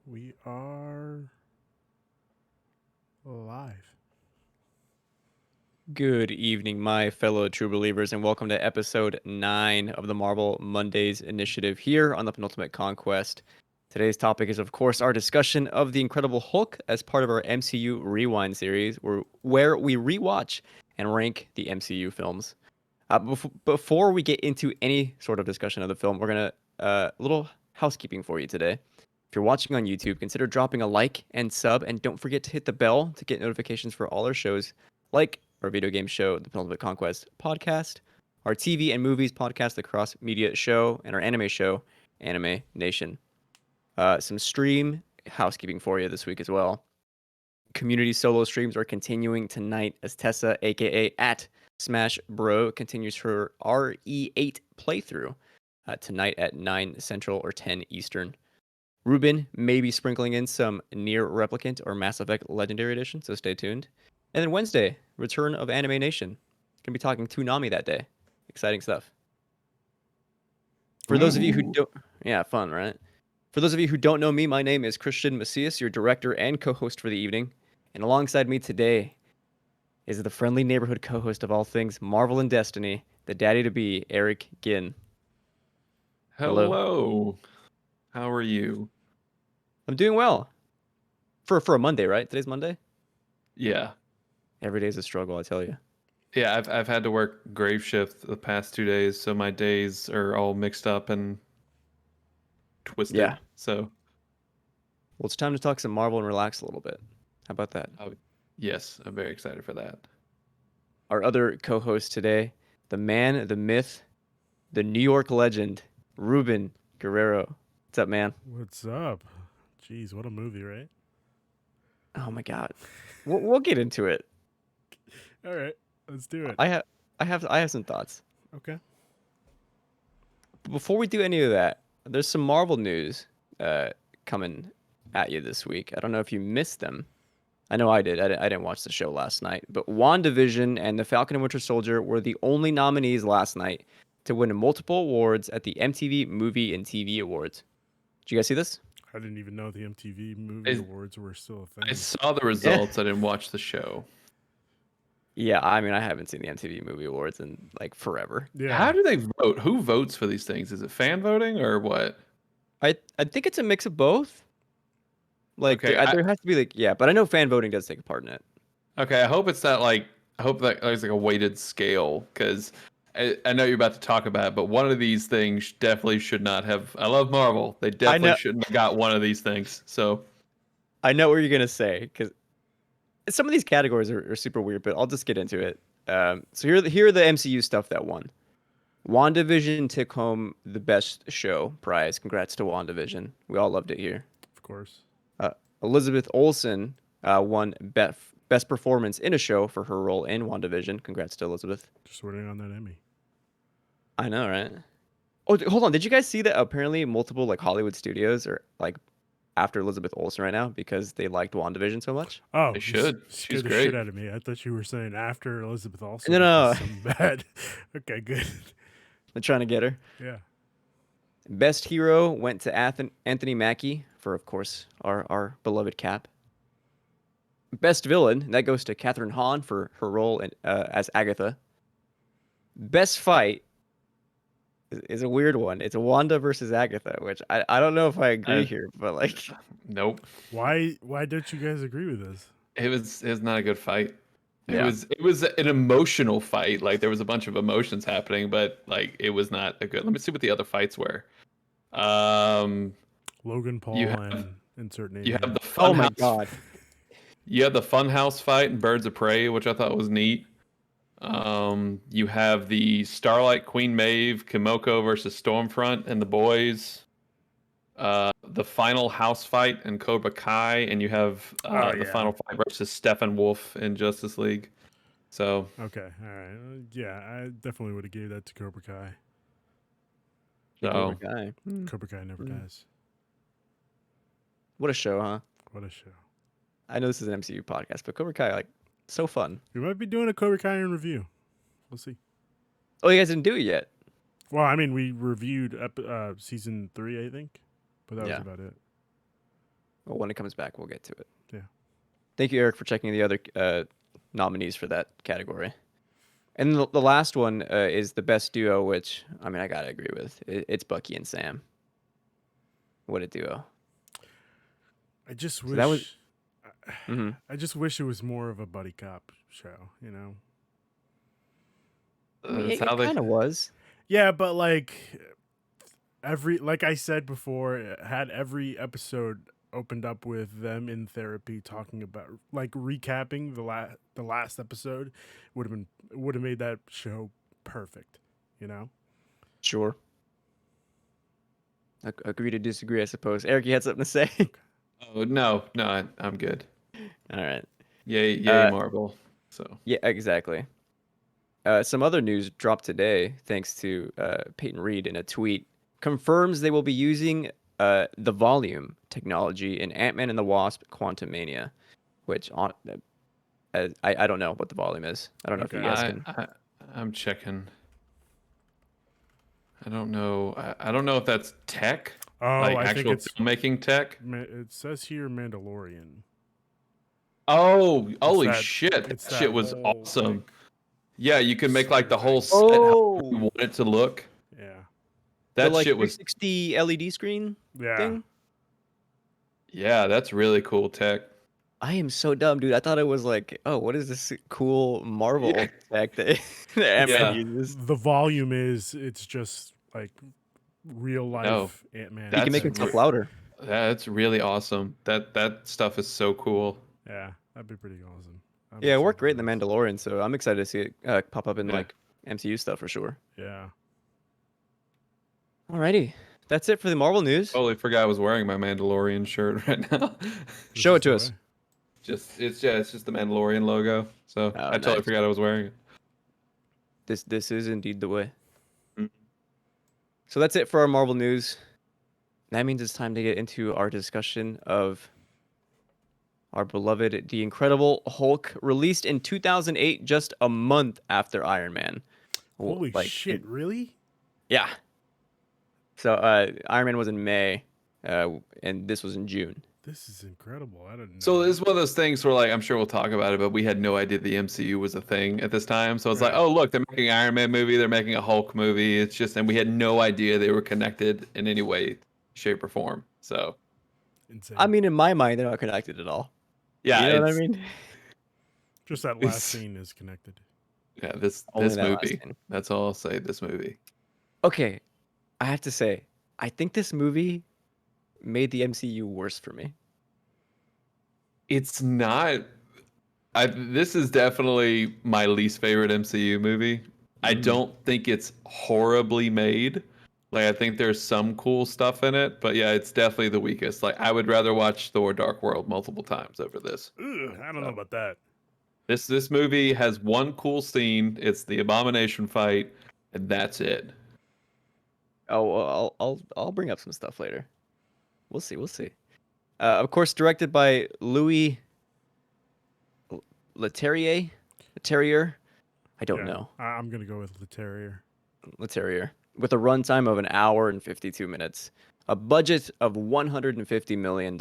We are live. Good evening, my fellow true believers, and welcome to episode 9 of the Marvel Mondays initiative here on the Penultimate Conquest. Today's topic is, of course, our discussion of The Incredible Hulk as part of our MCU Rewind series, where we rewatch and rank the MCU films. Before we get into any sort of discussion of the film, we're going to a little housekeeping for you today. If you're watching on YouTube, consider dropping a like and sub, and don't forget to hit the bell to get notifications for all our shows, like our video game show, the Penultimate Conquest podcast, our TV and movies podcast, the Cross Media show, and our anime show, Anime Nation. Some stream housekeeping for you this week as well. Community solo streams are continuing tonight as Tessa, aka at Smash Bro, continues her RE8 playthrough tonight at 9 Central or 10 Eastern. Ruben may be sprinkling in some Near Replicant or Mass Effect Legendary Edition, so stay tuned. And then Wednesday, return of Anime Nation. Gonna be talking to Nami that day. Exciting stuff. For those of you who don't, yeah, fun, right? For those of you who don't know me, my name is Christian Macias, your director and co-host for the evening. And alongside me today is the friendly neighborhood co-host of all things Marvel and Destiny, the daddy-to-be, Eric Ginn. Hello. Hello. How are you? I'm doing well. For a Monday, right? Today's Monday? Yeah. Every day's a struggle, I tell you. Yeah, I've had to work grave shift the past 2 days, so my days are all mixed up and twisted. Yeah. So, Well, it's time to talk some Marvel and relax a little bit. How about that? yes, I'm very excited for that. Our other co-host today, the man, the myth, the New York legend, Ruben Guerrero. What's up, man? What's up? Jeez, what a movie, right? Oh my God, we'll get into it. All right, let's do it. I have some thoughts. Okay. But before we do any of that, there's some Marvel news coming at you this week. I don't know if you missed them. I know I did. I didn't watch the show last night. But WandaVision and The Falcon and Winter Soldier were the only nominees last night to win multiple awards at the MTV Movie and TV Awards. Did you guys see this? I didn't even know the MTV Movie Awards were still a I thing. saw the results. I didn't watch the show. Yeah, I mean, I haven't seen the MTV Movie Awards in like forever. Yeah. How do they vote? Who votes for these things? Is it fan voting or what? I think it's a mix of both. Like Okay, there has to be like but I know fan voting does take a part in it. okay. I hope it's not like I hope that there's like a weighted scale because I know you're about to talk about it, but one of these things definitely should not have. I love Marvel. They definitely know. shouldn't have got one of these things. So I know what you're gonna say because some of these categories are super weird, but I'll just get into it. So here are the MCU stuff that won. WandaVision took home the best show prize. Congrats to WandaVision. We all loved it here. Of course. Elizabeth Olsen won best performance in a show for her role in WandaVision. Congrats to Elizabeth. Just waiting on that Emmy. I know, right? Oh, hold on. Did you guys see that apparently multiple like Hollywood studios are like after Elizabeth Olsen right now because they liked WandaVision so much? Oh, they should. You She's scared the great. shit out of me. I thought you were saying after Elizabeth Olsen. No. Some bad. Okay, good. They're trying to get her. Yeah. Best hero went to Anthony Mackie for, of course, our beloved Cap. Best villain, that goes to Catherine Hahn for her role as Agatha. Best fight is a weird one. It's Wanda versus Agatha, which I don't know if I agree here, but like, Nope. Why don't you guys agree with this? It was not a good fight. Yeah. It was an emotional fight. Like there was a bunch of emotions happening, but like it was not a good. Let me see what the other fights were. Logan Paul you have and insert name. you here. have the oh my Funhouse. God. You have the Funhouse fight in Birds of Prey, which I thought was neat. You have the Starlight Queen Maeve, Kimoko versus Stormfront and the boys. The final house fight in Cobra Kai, and you have the final fight versus Steppenwolf in Justice League. So okay, all right, yeah, I definitely would have gave that to Cobra Kai. Cobra Kai. Cobra Kai never dies. What a show, huh? What a show. I know this is an MCU podcast, but Cobra Kai, like, so fun. We might be doing a Cobra Kai in review. We'll see. Oh, you guys didn't do it yet? Well, I mean, we reviewed season 3, I think, but that was about it. Well, when it comes back, we'll get to it. Yeah. Thank you, Eric, for checking the other nominees for that category. And the last one is the best duo, which I mean I gotta agree with. It's Bucky and Sam. What a duo! I just So wish. that was- Mhm. I just wish it was more of a buddy cop show. You know. I mean, That's it how they. kind of was. Yeah, but like like I said before, it had every episode opened up with them in therapy talking about like recapping the last episode would have made that show perfect, you know? Sure. Agree to disagree, I suppose. Eric, you had something to say? Oh no, I'm good. All right. Yay, Uh, Marvel. So Yeah, exactly. Some other news dropped today, thanks to Peyton Reed in a tweet, confirms they will be using the volume technology in Ant-Man and the Wasp: Quantumania, which I don't know what the volume is. I don't know if you Okay. guys can. I'm checking. I don't know. I don't know if that's tech, Oh, like I think actual it's filmmaking tech. it says here Mandalorian. Oh, holy that- shit! That it's shit that was whole, awesome. like, Yeah, you can make like the whole set screen how Oh, you want it to look. Yeah. That like shit was 360 LED screen Yeah. thing. yeah, that's really cool tech. I am so dumb, dude. I thought it was like, oh, what is this cool Marvel Yeah. tech that Ant-Man Yeah. uses? The volume it's just like real life No, Ant-Man. He can make That's himself re- louder. That's really awesome. That stuff is so cool. Yeah, that'd be pretty awesome. I'm Yeah, it worked excited great in The for this. Mandalorian, so I'm excited to see it pop up in Yeah. like MCU stuff for sure. Yeah. Alrighty, that's it for the Marvel news. Totally forgot I was wearing my Mandalorian shirt right now. Show it This to is us. the way. It's just the Mandalorian logo. So Oh, I totally nice. forgot I was wearing it. This is indeed the way. Mm. So that's it for our Marvel news. That means it's time to get into our discussion of our beloved The Incredible Hulk, released in 2008, just a month after Iron Man. Holy Like, shit, really? Yeah. So Iron Man was in May, and this was in June. This is incredible. I didn't know. So that. it's one of those things where, like, I'm sure we'll talk about it, but we had no idea the MCU was a thing at this time. So it's like, Right. oh, look, they're making an Iron Man movie, they're making a Hulk movie. It's just, and we had no idea they were connected in any way, shape, or form. So Insane. I mean, in my mind, they're not connected at all. yeah, You know what I it's- mean? Just that last scene is connected. yeah, this Only this that last movie. scene. That's all I'll say. This movie. Okay, I have to say, I think this movie made the MCU worse for me. It's not. This is definitely my least favorite MCU movie. I Mm. don't think it's horribly made. Like, I think there's some cool stuff in it, but yeah, it's definitely the weakest. Like, I would rather watch Thor: Dark World multiple times over this. Ugh, I don't know about that. This movie has one cool scene. It's the Abomination fight, and that's it. Oh, well, I'll bring up some stuff later. We'll see. We'll see. Of course, directed by Louis Leterrier. Leterrier. I don't Yeah, know. I'm gonna go with the Terrier. Leterrier. With a runtime of an hour and 52 minutes. A budget of $150 million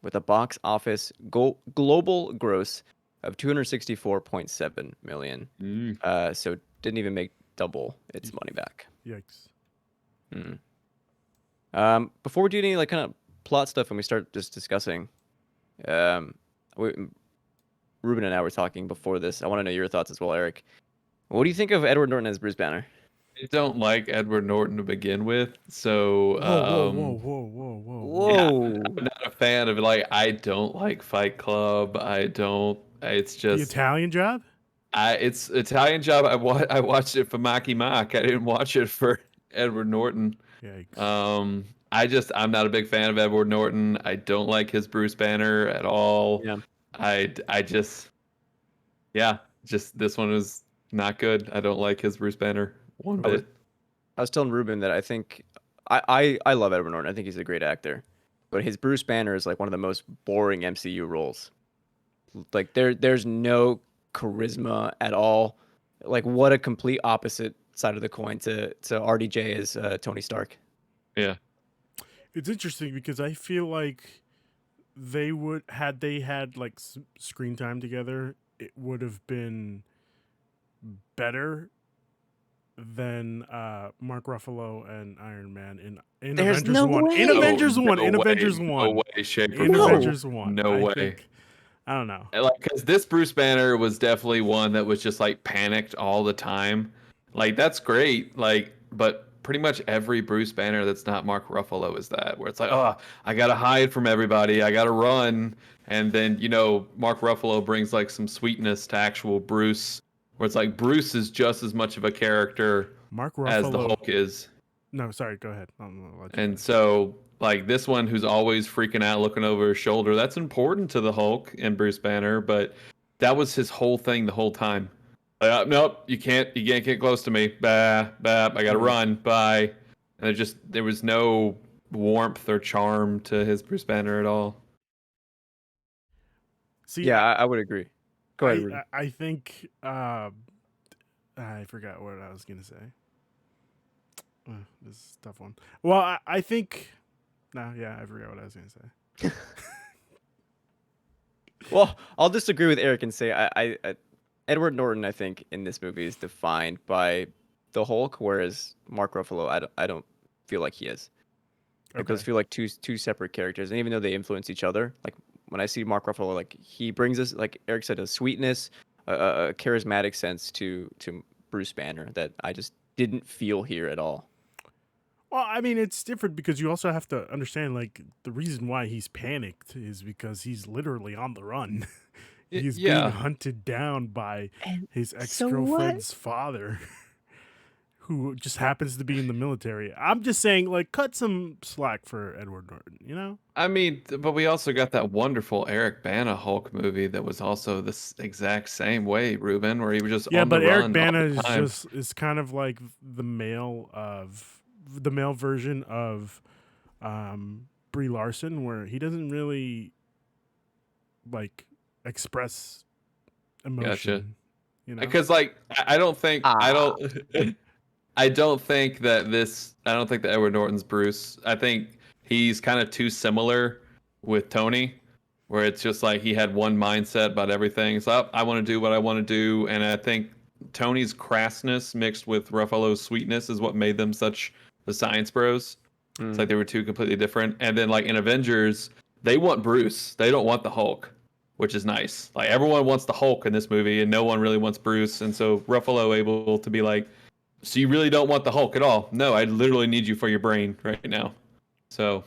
with a box office global gross of $264.7 million. So didn't even make double its money back. Yikes. Before we do any like kind of plot stuff and we start just discussing, Ruben and I were talking before this. I want to know your thoughts as well, Eric. What do you think of Edward Norton as Bruce Banner? I don't like Edward Norton to begin with, so Whoa. yeah, Whoa. I'm not a fan of it. Like, I don't like Fight Club. I don't. It's The just Italian Job? it's Italian Job. I watched it for Maki Mock. I didn't watch it for Edward Norton. Yikes. I'm not a big fan of Edward Norton. I don't like his Bruce Banner at all. Yeah. Just this one is not good. I don't like his Bruce Banner one I was- bit. I was telling Ruben that I think I love Edward Norton. I think he's a great actor, but his Bruce Banner is like one of the most boring MCU roles. Like there's no charisma at all. Like what a complete opposite side of the coin to RDJ as Tony Stark. Yeah. It's interesting because I feel like they would had they had like screen time together, it would have been better than Mark Ruffalo and Iron Man in There's Avengers no 1. In way. Avengers 1, in Avengers No 1. way, shape, or In form. No. Avengers 1. No I way. think I don't know. Like, because this Bruce Banner was definitely one that was just like panicked all the time. Like, that's great. Like, but pretty much every Bruce Banner that's not Mark Ruffalo is that, where it's like, oh, I gotta hide from everybody, I gotta run, and then Mark Ruffalo brings like some sweetness to actual Bruce, where it's like Bruce is just as much of a character Mark as the Ruffalo. Hulk is. No, sorry, go ahead. I'm gonna let you And finish. so, like this one who's always freaking out, looking over his shoulder, that's important to the Hulk and Bruce Banner, but that was his whole thing the whole time. Nope, you can't get close to me. Bah, bah, I gotta run. Bye. And there was no warmth or charm to his Bruce Banner at all. See, Yeah, I would agree. Go ahead, Rudy. I think I forgot what I was gonna say. This is a tough one. Well, I think. No, yeah, I forgot what I was gonna say. Well, I'll disagree with Eric and say Edward Norton, I think, in this movie is defined by the Hulk, whereas Mark Ruffalo, I don't feel like he is. Like those feel like two separate characters, and even though they influence each other, like when I see Mark Ruffalo, like he brings us, like Eric said, a sweetness, a charismatic sense to Bruce Banner that I just didn't feel here at all. Well, I mean, it's different because you also have to understand, like, the reason why he's panicked is because he's literally on the run. He's being Yeah. hunted down by And his so ex-girlfriend's father, who just happens to be in the military. I'm just saying, like, cut some slack for Edward Norton, you know? I mean, but we also got that wonderful Eric Bana Hulk movie that was also this exact same way, Ruben, where he was just Yeah, on the but Eric run Bana all the time. is kind of like the male version of Brie Larson, where he doesn't really like express Gotcha. emotion. You know, Because like I don't think I Ah. don't I don't think that Edward Norton's Bruce. I think he's kind of too similar with Tony, where it's just like he had one mindset about everything. It's like, I want to do what I want to do, and I think Tony's crassness mixed with Ruffalo's sweetness is what made them such the science bros. It's like they were two completely different. And then like in Avengers, they want Bruce. They don't want the Hulk, which is nice. Like everyone wants the Hulk in this movie, and no one really wants Bruce. And so Ruffalo able to be like, so you really don't want the Hulk at all? No, I literally need you for your brain right now. So,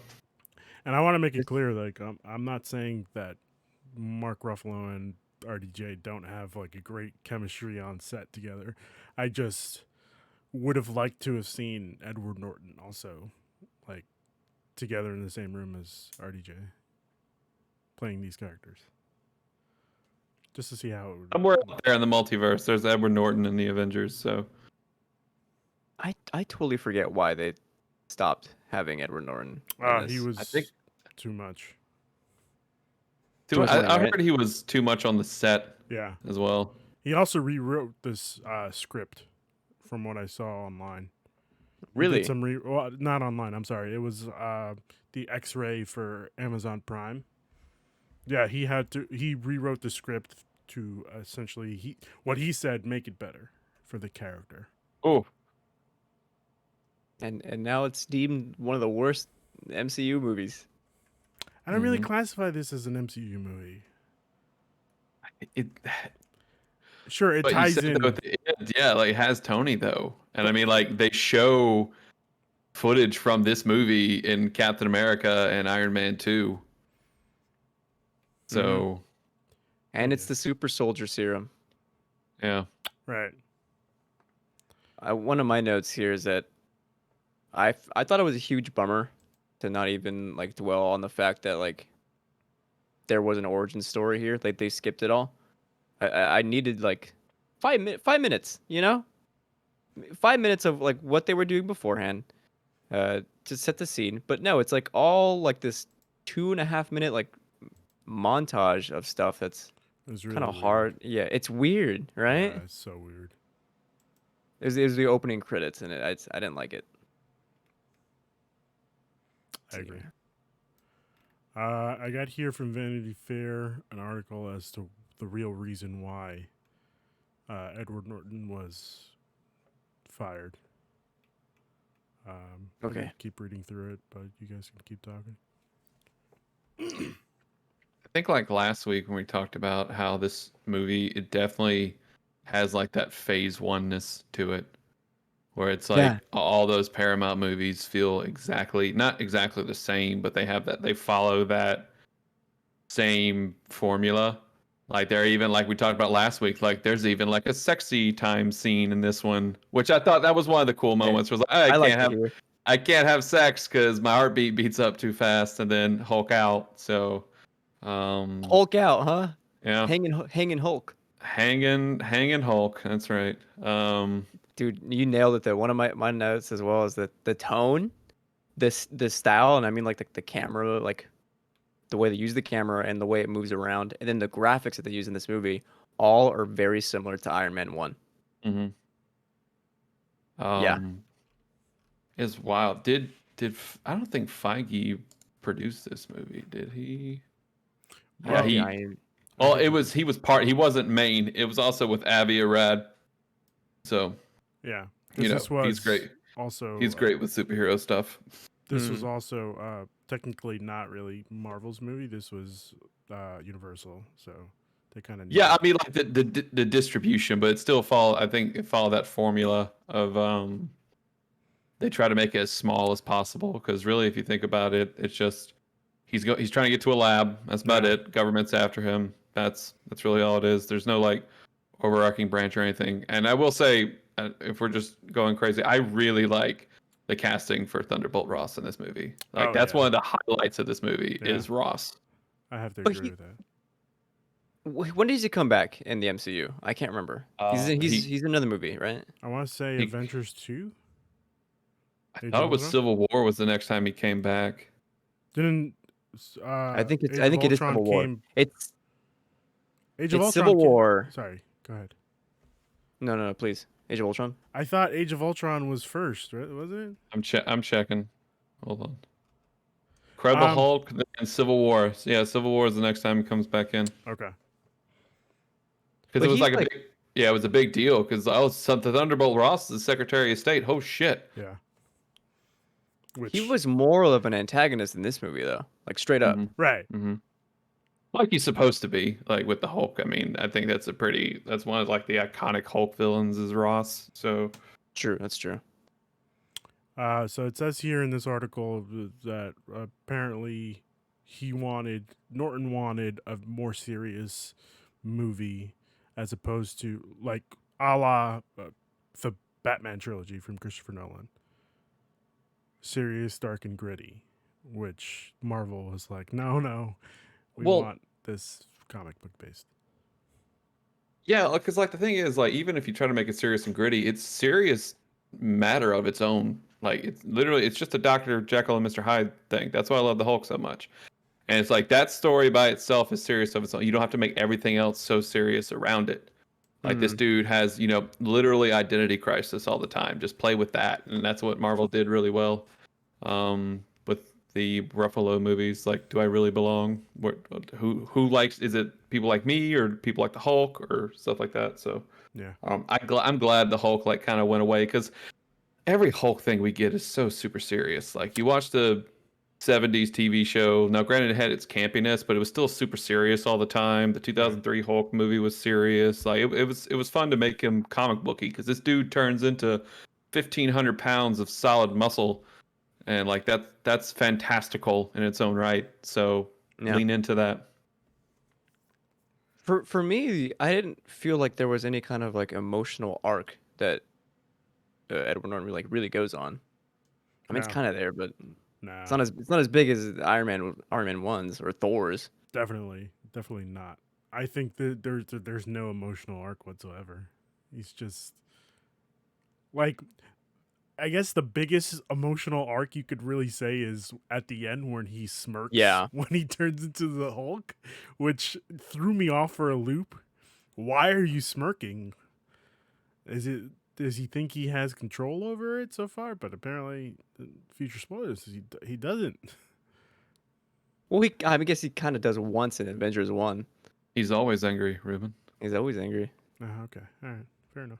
and I want to make it clear, like, I'm not saying that Mark Ruffalo and RDJ don't have like a great chemistry on set together. I just would have liked to have seen Edward Norton also like together in the same room as RDJ playing these characters. Just to see how it would. somewhere out there in the multiverse, there's Edward Norton in the Avengers. So, I totally forget why they stopped having Edward Norton in He this. was I think too much. Too much I money, right? heard he was too much on the set Yeah. as well. He also rewrote this script from what I saw online. He Really? did some well, not online. I'm sorry. It was the X-ray for Amazon Prime. Yeah, he rewrote the script to essentially what he said make it better for the character. Oh, And now it's deemed one of the worst MCU movies. I don't really classify this as an MCU movie. it. Sure, it But you ties said in. though, at the end, yeah, like it has Tony though, and I mean, like they show footage from this movie in Captain America and Iron Man 2. So, And I it's the guess. super soldier serum. yeah. Right. One of my notes here is that I thought it was a huge bummer to not even like dwell on the fact that like there was an origin story here. Like they skipped it all. I needed like 5 minutes, you know, 5 minutes of like what they were doing beforehand, to set the scene. But no, it's like all like this 2.5 minute like montage of stuff that's It was really kind of weird. hard. Yeah, it's weird, right? Yeah, it's so weird. It was the opening credits, and I didn't like it. I agree. I got here from Vanity Fair an article as to the real reason why Edward Norton was fired. I Okay. can keep reading through it, but you guys can keep talking. I think like last week when we talked about how this movie, it definitely has like that phase oneness to it, where it's Yeah. like all those Paramount movies feel not exactly the same, but they follow that same formula. Like they're even like we talked about last week, like there's even like a sexy time scene in this one, which I thought that was one of the cool Yeah. moments. Was like, "Oh, I like to hear. I can't have sex because my heartbeat beats up too fast, and then Hulk out. So, um, Hulk out, huh? yeah, Hanging Hulk. hanging Hulk. That's right. Dude, you nailed it though. One of my notes as well is that the tone, this style, and I mean like the camera, like the way they use the camera and the way it moves around, and then the graphics that they use in this movie, all are very similar to Iron Man 1. hmm Yeah. um, is wild. I don't think Feige produced this movie? Did he? Yeah, Well, Maybe he. I I Well, think he did. he was part. He wasn't main. It was also with Avi Arad. So Yeah, because this he's was great. also He's great with superhero stuff. this was mm, also technically not really Marvel's movie. This was Universal, so they kind of knew. Yeah, I mean like the distribution, but it still follow. I think it followed that formula of they try to make it as small as possible because really, if you think about it, it's just he's trying to get to a lab. That's about Yeah. it. Government's after him. That's really all it is. There's no like overarching branch or anything. And I will say, if we're just going crazy, I really like the casting for Thunderbolt Ross in this movie. Like Oh that's yeah. one of the highlights of this movie Yeah. is Ross. I have to but agree with that. when does he come back in the MCU? I can't remember. He's in another movie, right? I want to say He Avengers 2, I Age thought of it was Ultron. Civil War was the next time he came back. Didn't I Age of think it is Ultron Civil War. came It's Civil came. War. Sorry, go ahead. No, please. Age of Ultron. I thought Age of Ultron was first, right? Was it? I'm checking. Hold on. Incredible Um. Hulk and Civil War. So, yeah, Civil War is the next time he comes back in Okay. because it But was he's like a like big yeah, it was a big deal because the Thunderbolt Ross is the Secretary of State. Oh shit. Yeah. he Which was more of an antagonist in this movie though. Like straight up. hmm right. hmm Like he's supposed to be like with the Hulk. I mean, I think that's one of like the iconic Hulk villains is Ross. So True, that's true. So it says here in this article that apparently Norton wanted a more serious movie as opposed to like a la the Batman trilogy from Christopher Nolan. Serious, dark, and gritty, which Marvel was like, no, we well, want this comic book based. yeah, because like the thing is, like even if you try to make it serious and gritty, it's serious matter of its own. Like it's just a Dr. Jekyll and Mr. Hyde thing. That's why I love the Hulk so much. And it's like that story by itself is serious of its own. You don't have to make everything else so serious around it. Like this Mm. dude has, literally identity crisis all the time. Just play with that, and that's what Marvel did really well. With the Ruffalo movies, like, do I really belong? Who likes? Is it people like me or people like the Hulk or stuff like that? So, Yeah. I'm glad the Hulk like kind of went away because every Hulk thing we get is so super serious. Like you watch the 70s TV show. Now, granted, it had its campiness, but it was still super serious all the time. The Right. 2003 Hulk movie was serious. Like it was fun to make him comic booky because this dude turns into 1,500 pounds of solid muscle, and like that's fantastical in its own right. So Yeah. lean into that. For me, I didn't feel like there was any kind of like emotional arc that Edward Norton really goes on. I mean, it's No. kind of there, but No. it's not as big as Iron Man ones or Thor's. Definitely not. I think that there's no emotional arc whatsoever. He's just like, I guess the biggest emotional arc you could really say is at the end when he smirks Yeah. when he turns into the Hulk, which threw me off for a loop. Why are you smirking? Does he think he has control over it so far? But apparently, future spoilers, he doesn't. Well, I guess he kind of does once in Avengers 1. He's always angry, Ruben. He's always angry. Oh, okay. All right. Fair enough.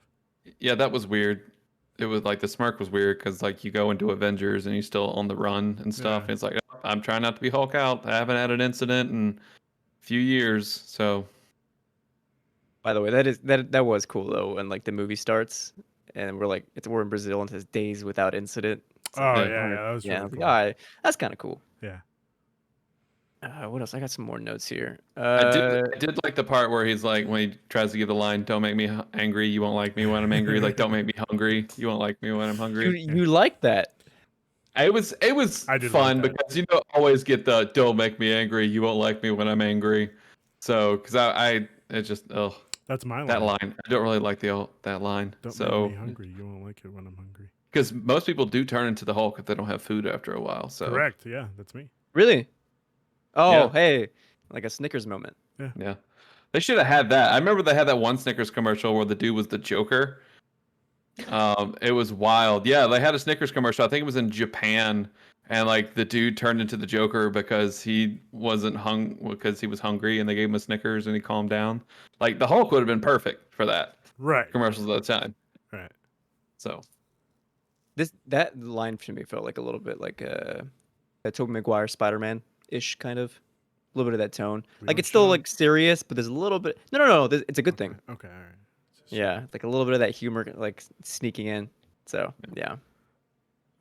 Yeah, that was weird. It was like the smirk was weird because like you go into Avengers and he's still on the run and stuff. Yeah. It's like "Oh, I'm trying not to be Hulk out. I haven't had an incident in a few years, so By the way, that was cool though. When like the movie starts and we're in Brazil and it says days without incident. It's like, Oh, Yeah. yeah. That was yeah, really like, cool. all right, that's kind of cool. Yeah. What else? I got some more notes here. I did like the part where he's like when he tries to give the line, "Don't make me angry. You won't like me when I'm angry." Like, "Don't make me hungry. You won't like me when I'm you hungry." you like that? It was I did fun like that. because you don't always get the "Don't make me angry. You won't like me when I'm angry." So because it just That's my line. that line I don't really like that line. Don't So make me hungry. You won't like it when I'm hungry. because most people do turn into the Hulk if they don't have food after a while. So Correct. Yeah, that's me. Really? Oh, Yeah. hey, like a Snickers moment. yeah, they should have had that. I remember they had that one Snickers commercial where the dude was the Joker. It was wild. Yeah, they had a Snickers commercial. I think it was in Japan, and like the dude turned into the Joker because he because he was hungry, and they gave him a Snickers, and he calmed down. Like the Hulk would have been perfect for that Right. commercials at the time. Right. So That line to me felt like a little bit like a Tobey Maguire Spider-Man ish kind of, a little bit of that tone. We Like don't it's still show- like serious, but there's a little bit. No. It's a good thing. Okay. All right. Yeah, like a little bit of that humor like sneaking in. So yeah.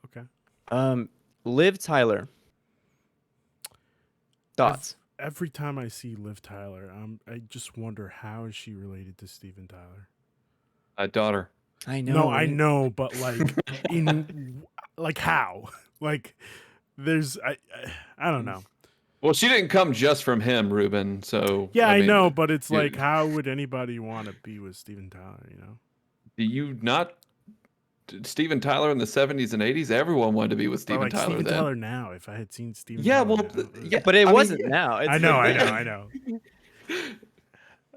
Okay. Liv Tyler. Thoughts? Every time I see Liv Tyler, I just wonder how is she related to Steven Tyler? a daughter. I know. No, I right? know, but like like how? Like there's I don't know. Well, she didn't come just from him, Ruben. So Yeah, I mean, know, but it's you- like how would anybody want to be with Steven Tyler, you know? Do you not? Steven Tyler in the 70s and 80s, everyone wanted to be with Or Steven like Tyler Steven then. Tyler now, if I had seen Steven Yeah, Tyler well, now, yeah, But it I mean, wasn't yeah. now. It's I know.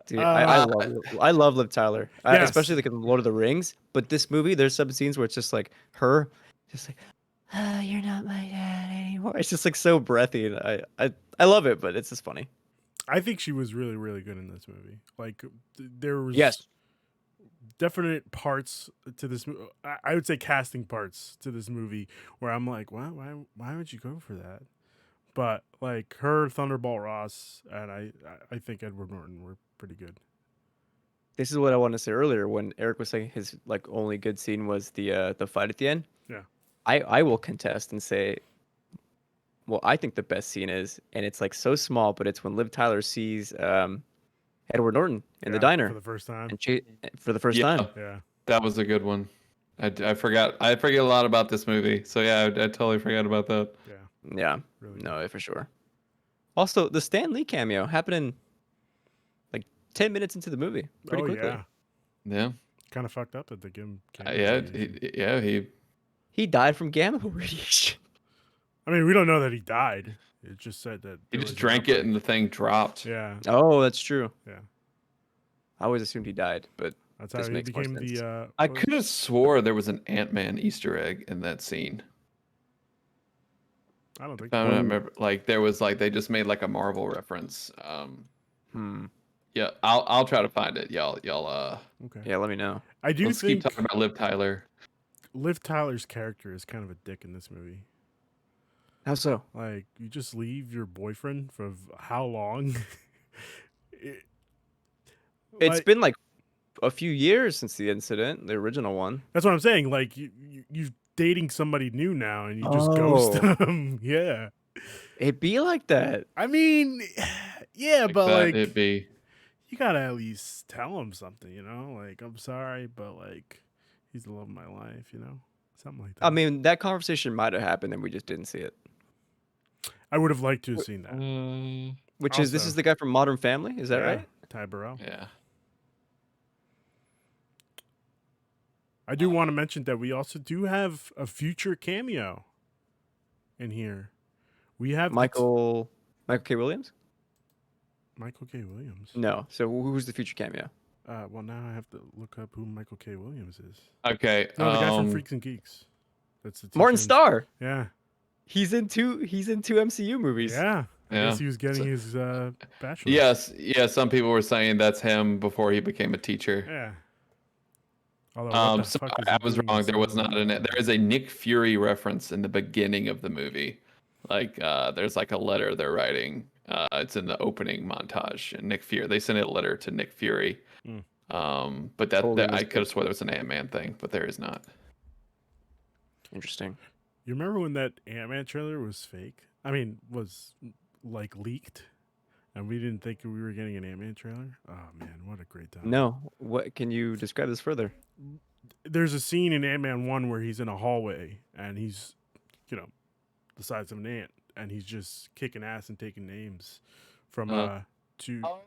Dude, I love Liv Tyler, Yes. especially like in Lord of the Rings. But this movie, there's some scenes where it's just like her, just like, you're not my dad anymore. It's just like so breathy, and I love it, but it's just funny. I think she was really, really good in this movie. Like there was Yes. definite parts to this. I would say casting parts to this movie where I'm like, why would you go for that? But like her, Thunderbolt Ross, and I think Edward Norton were pretty good. This is what I wanted to say earlier when Eric was saying his like only good scene was the fight at the end. Yeah. I will contest and say, well, I think the best scene is, and it's like so small, but it's when Liv Tyler sees Edward Norton in the diner for the first time. and for the first Yeah. time. Yeah. That was a good one. I forgot. I forget a lot about this movie. So yeah, I totally forgot about that. Yeah. Yeah, Really good. no, for sure. Also, the Stan Lee cameo happening like 10 minutes into the movie, pretty quickly. Yeah. Yeah. Kind of fucked up that they give him. Yeah. radiation. He He died from gamma radiation. I mean, we don't know that he died. It just said that he there just was an drank it outbreak. and the thing dropped. Yeah. Oh, that's true. Yeah. I always assumed he died, but That's how This he makes more became sense. the. I could have swore there was an Ant-Man Easter egg in that scene. I don't think. I don't remember. Like there was like they just made like a Marvel reference. Yeah, I'll try to find it. Y'all Okay. yeah, let me know. I do let's keep think talking about Liv Tyler. Liv Tyler's character is kind of a dick in this movie. How so? Like, you just leave your boyfriend for how long? It's Like, been like a few years since the incident, the original one. that's what I'm saying. Like, you're dating somebody new now, and you just ghost Oh. them. Yeah. It'd be like that. I mean, yeah, but that like, it'd be you gotta at least tell him something, you know? Like, I'm sorry, but like, he's the love of my life, you know? Something like that. I mean, that conversation might have happened and we just didn't see it. I would have liked to have seen that. Which is this Also- is the guy from Modern Family, is that Yeah, right? Ty Burrell. yeah. I do want to mention that we also do have a future cameo in here. We have Michael K. Williams? Michael K. Williams. No. So who's the future cameo? Well, now I have to look up who Michael K. Williams is. Okay. No, the guy from Freaks and Geeks. That's the Martin teacher in- Starr. Yeah. He's in two MCU movies. Yeah. I guess he was getting his bachelor's. Yes, yeah. Some people were saying that's him before he became a teacher. Yeah. Although, what the So fuck is I he was doing in wrong. There was Solo? not an. There is a Nick Fury reference in the beginning of the movie. Like, there's like a letter they're writing. It's in the opening montage. And Nick Fury, they sent a letter to Nick Fury. Mm. But Totally I missed could it. have swore there was an Ant-Man thing, but there is not. Interesting. You remember when that Ant-Man trailer was fake? I mean, was like leaked, and we didn't think we were getting an Ant-Man trailer? Oh man, what a great time! No, what can you describe this further? There's a scene in Ant-Man 1 where he's in a hallway and he's, the size of an ant, and he's just kicking ass and taking names from two. Oh,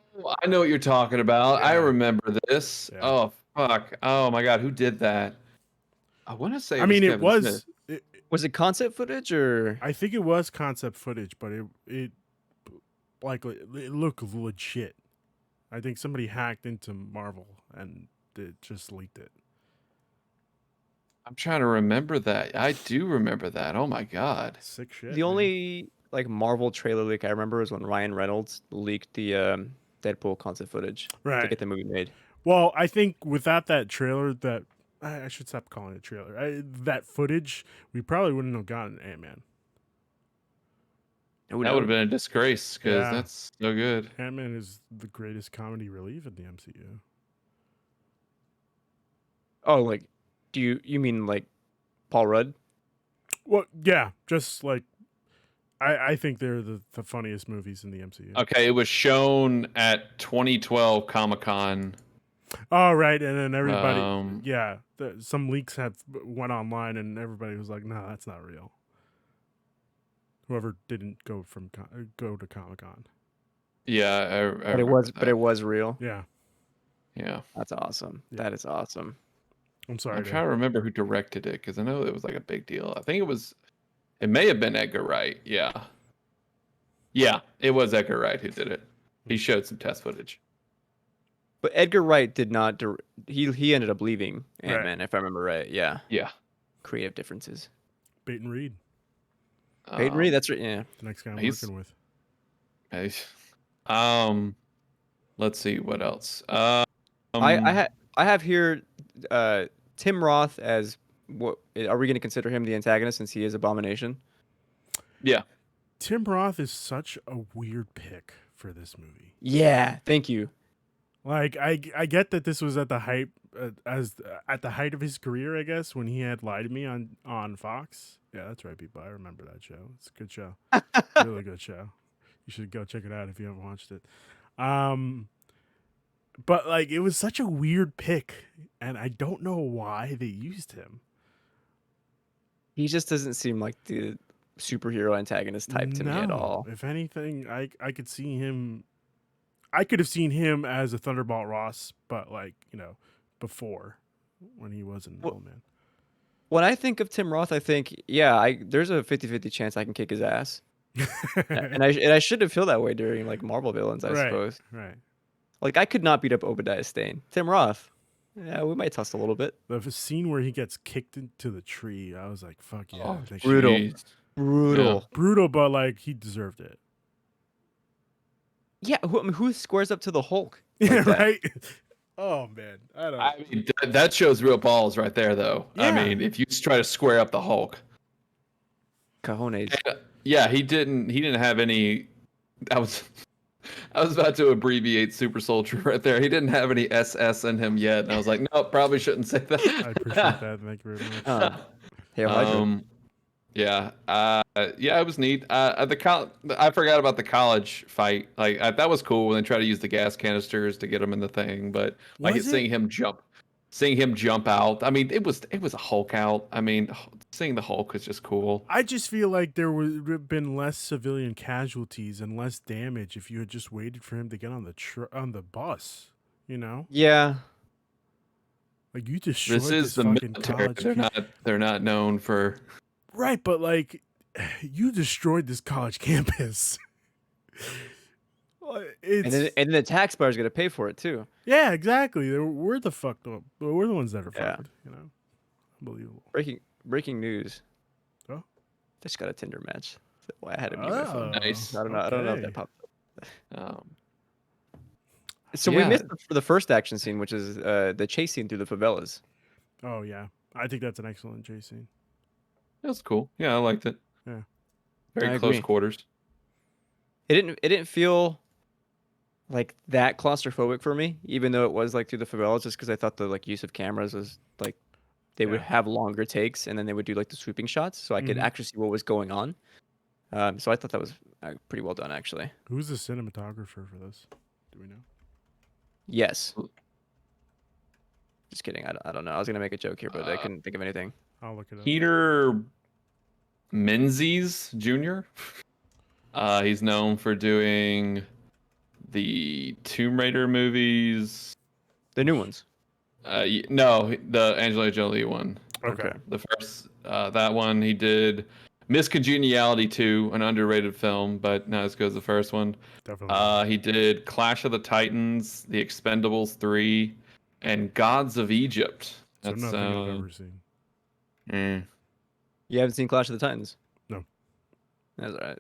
I know what you're talking about. I Yeah. remember this. Yeah. Oh fuck. Oh my god, who did that? I want to say I mean, it Kevin Smith. was. Was it concept footage or? I think it was concept footage, but it looked legit. I think somebody hacked into Marvel and it just leaked it. I'm trying to remember that. I do remember that. Oh my god. Sick shit. The man. only like Marvel trailer leak I remember is when Ryan Reynolds leaked the Deadpool concept footage to Right. get the movie made. Well, I think without that trailer, that I should stop calling it a trailer. That footage, we probably wouldn't have gotten Ant-Man. That would have been a disgrace because Yeah. that's so good. Ant-Man is the greatest comedy relief in the MCU. Oh, like, do you mean like Paul Rudd? Well, yeah, just like I think they're the funniest movies in the MCU. Okay, it was shown at 2012 Comic-Con. Oh, right, and then everybody, some leaks went online, and everybody was like, "No, that's not real." Whoever didn't go to Comic-Con. Yeah, But it was real. Yeah, yeah. That's awesome. Yeah. That is awesome. I'm sorry. I'm trying to remember who directed it because I know it was like a big deal. I think it may have been Edgar Wright. Yeah, it was Edgar Wright who did it. He showed some test footage. But Edgar Wright did not. He ended up leaving Right. Ant-Man, if I remember right. Yeah. Yeah. Creative differences. Peyton Reed, Peyton Reed. That's right. Yeah. the next guy I'm he's- working with. Let's see what else. I have here Tim Roth as what are we going to consider him the antagonist since he is Abomination? Yeah. Tim Roth is such a weird pick for this movie. Yeah. Thank you. Like I get that this was at the height at the height of his career, I guess, when he had Lied to Me on Fox. Yeah, that's right, people. I remember that show. It's a good show. Really good show. You should go check it out if you haven't watched it. But like it was such a weird pick, and I don't know why they used him. He just doesn't seem like the superhero antagonist type to me at all. If anything, I could see him. I could have seen him as a Thunderbolt Ross, but like before when he was an old man. When I think of Tim Roth, I think, there's a 50-50 chance I can kick his ass. and I shouldn't feel that way during like Marvel villains, I suppose. Right. Like I could not beat up Obadiah Stane. Tim Roth, yeah, we might tussle a little bit. The scene where he gets kicked into the tree, I was like, "Fuck yeah!" Oh, brutal. jeez. Brutal. Brutal, but like he deserved it. Yeah, who squares up to the Hulk? Yeah, that? right. Oh man, I mean, that shows real balls right there, though. Yeah. I mean, if you just try to square up the Hulk. Cojones. Yeah, he didn't have any. I was about to abbreviate Super Soldier right there. He didn't have any SS in him yet, and I was like, no, probably shouldn't say that. I appreciate that. Thank you very much. Hail Hydra. Yeah, it was neat. I forgot about the college fight. Like that was cool when they tried to use the gas canisters to get him in the thing, but like Was it? seeing him jump out. I mean, it was a Hulk out. I mean, seeing the Hulk was just cool. I just feel like there would have been less civilian casualties and less damage if you had just waited for him to get on the bus. Yeah. Like you destroyed This is the fucking military. college. They're not known for. Right, but like, you destroyed this college campus. And then the taxpayers got to pay for it too. Yeah, exactly. We're the fucked up. We're the ones that are Yeah. fucked. Unbelievable. Breaking news. Oh? Just got a Tinder match. So I had to mute my phone. Nice. I don't know if that Okay. popped up. Um, So we yeah. missed the first action scene, which is the chase scene through the favelas. Oh yeah, I think that's an excellent chase scene. It was cool. Yeah, I liked it. Yeah. Very I close agree. quarters. It didn't feel like that claustrophobic for me, even though it was like through the favelas, just because I thought the like use of cameras was like they would Yeah. have longer takes and then they would do like the sweeping shots, so I could Mhm. actually see what was going on. So I thought that was pretty well done, actually. Who's the cinematographer for this? Do we know? Yes. Just kidding. I don't know. I was gonna make a joke here, but I couldn't think of anything. I'll look it up. Peter Menzies Jr. He's known for doing the Tomb Raider movies. The new ones. No, the Angelina Jolie one. Okay. The first, that one he did. Miss Congeniality 2, an underrated film, but not as good as the first one. Definitely. He did Clash of the Titans, The Expendables 3, and Gods of Egypt. So That's nothing I've ever seen. You haven't seen Clash of the Titans? No. That's all right.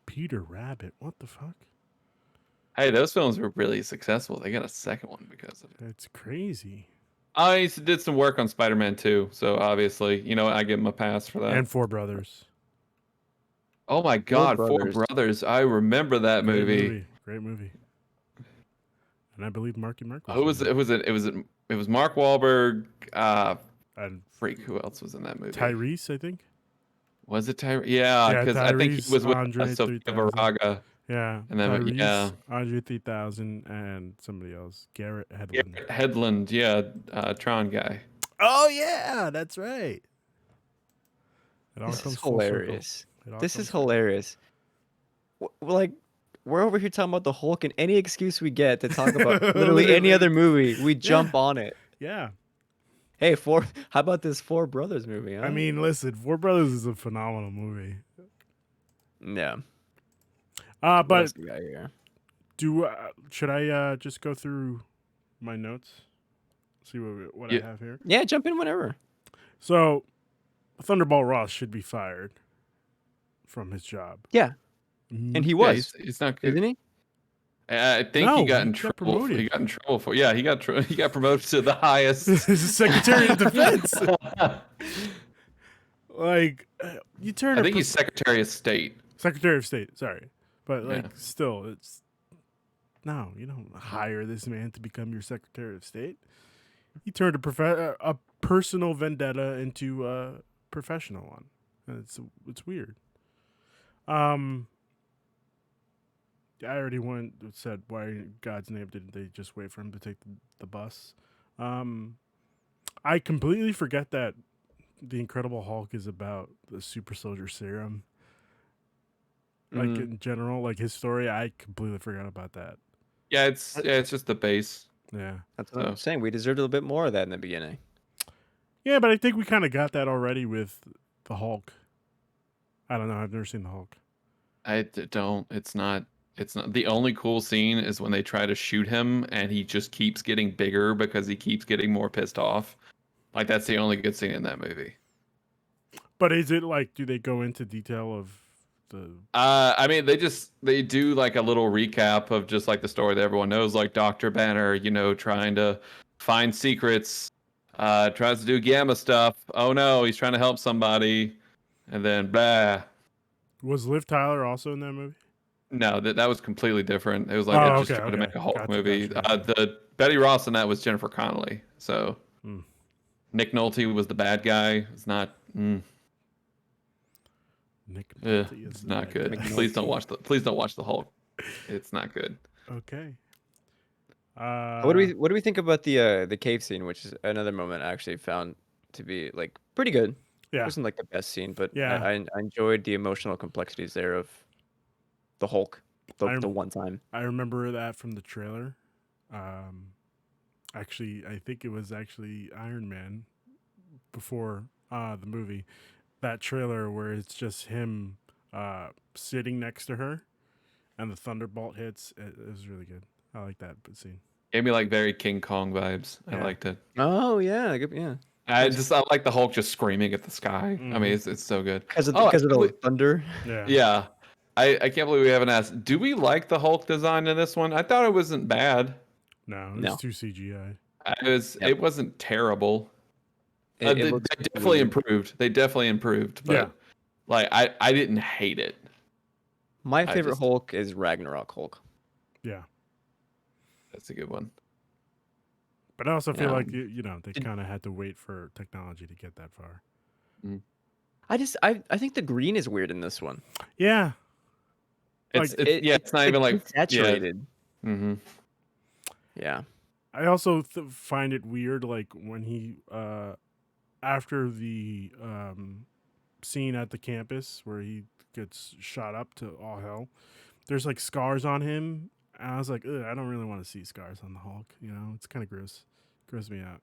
Peter Rabbit. What the fuck? Hey, those films were really successful. They got a second one because of it. That's crazy. I did some work on Spider-Man 2, so obviously, I give him a pass for that. And Four Brothers. Oh my God, Four Brothers! I remember that movie. Great movie. And I believe Marky Mark was. Who was it? It was Mark Wahlberg. And Freak. Who else was in that movie? Tyrese, I think. Was it Tyrese? Yeah, because I think he was with Andre Sofia 3000. Varaga. Yeah. And then Tyrese, Andre 3000, and somebody else. Garrett Hedlund. Garrett Hedlund, yeah, Tron guy. Oh yeah, that's right. It all This comes is hilarious. This is hilarious. Like, we're over here talking about the Hulk, and any excuse we get to talk about literally any other movie, we jump on it. Yeah. Hey, how about this Four Brothers movie? Huh? I mean, listen, Four Brothers is a phenomenal movie. Yeah. But should I just go through my notes? See what I have here. Yeah, jump in whenever. So, Thunderbolt Ross should be fired from his job. Yeah, and he was. Yeah, he's not good, isn't he? I think he got in trouble. He got in trouble for. Yeah, he got promoted to the highest. Secretary of Defense. Like, you turn. I think he's Secretary of State. Secretary of State. Sorry, but still, it's no. You don't hire this man to become your Secretary of State. He turned a personal vendetta into a professional one. And it's weird. I already said why in God's name didn't they just wait for him to take the bus? I completely forget that the Incredible Hulk is about the super soldier serum. Like in general, like his story, I completely forgot about that. Yeah, it's just the base. Yeah, that's what I'm saying. We deserved a little bit more of that in the beginning. Yeah, but I think we kind of got that already with the Hulk. I don't know. I've never seen the Hulk. I don't. It's not. The only cool scene is when they try to shoot him and he just keeps getting bigger because he keeps getting more pissed off. Like, that's the only good scene in that movie. But is it like, do they go into detail of the... I mean, they do like a little recap of just like the story that everyone knows, like Dr. Banner, trying to find secrets, tries to do Gamma stuff. Oh no, he's trying to help somebody. And then, blah. Was Liv Tyler also in that movie? No, that was completely different. It was like just trying to make a Hulk movie. The Betty Ross in that was Jennifer Connelly. So Nick Nolte was the bad guy. It's not. Nick Nolte is not good. Please don't watch the Hulk. It's not good. Okay. What do we think about the cave scene, which is another moment I actually found to be like pretty good. Yeah. It wasn't like the best scene, but yeah. I enjoyed the emotional complexities there of the Hulk, the one time. I remember that from the trailer. Actually, I think it was actually Iron Man before the movie. That trailer where it's just him sitting next to her and the thunderbolt hits. It was really good. I like that scene. Gave me like very King Kong vibes. I liked it. Oh yeah, yeah. I like the Hulk just screaming at the sky. I mean, Mhm. it's so good. Because of Oh, because of actually, the thunder. Yeah. yeah. I can't believe we haven't asked. Do we like the Hulk design in this one? I thought it wasn't bad. No, it was No. too CGI. Yep. It wasn't terrible. It They looks definitely weird. improved. They definitely improved, Yeah. but like I didn't hate it. My I favorite just Hulk is Ragnarok Hulk. Yeah. that's a good one. But I also feel like Um, they did- kind of had to wait for technology to get that far. I think the green is weird in this one. Yeah. Like It's not even It's like too saturated. hmm Yeah. I also find it weird, like when he after the scene at the campus where he gets shot up to all hell. There's like scars on him, and I was like, ugh, I don't really want to see scars on the Hulk. It's kind of gross. Gross me out.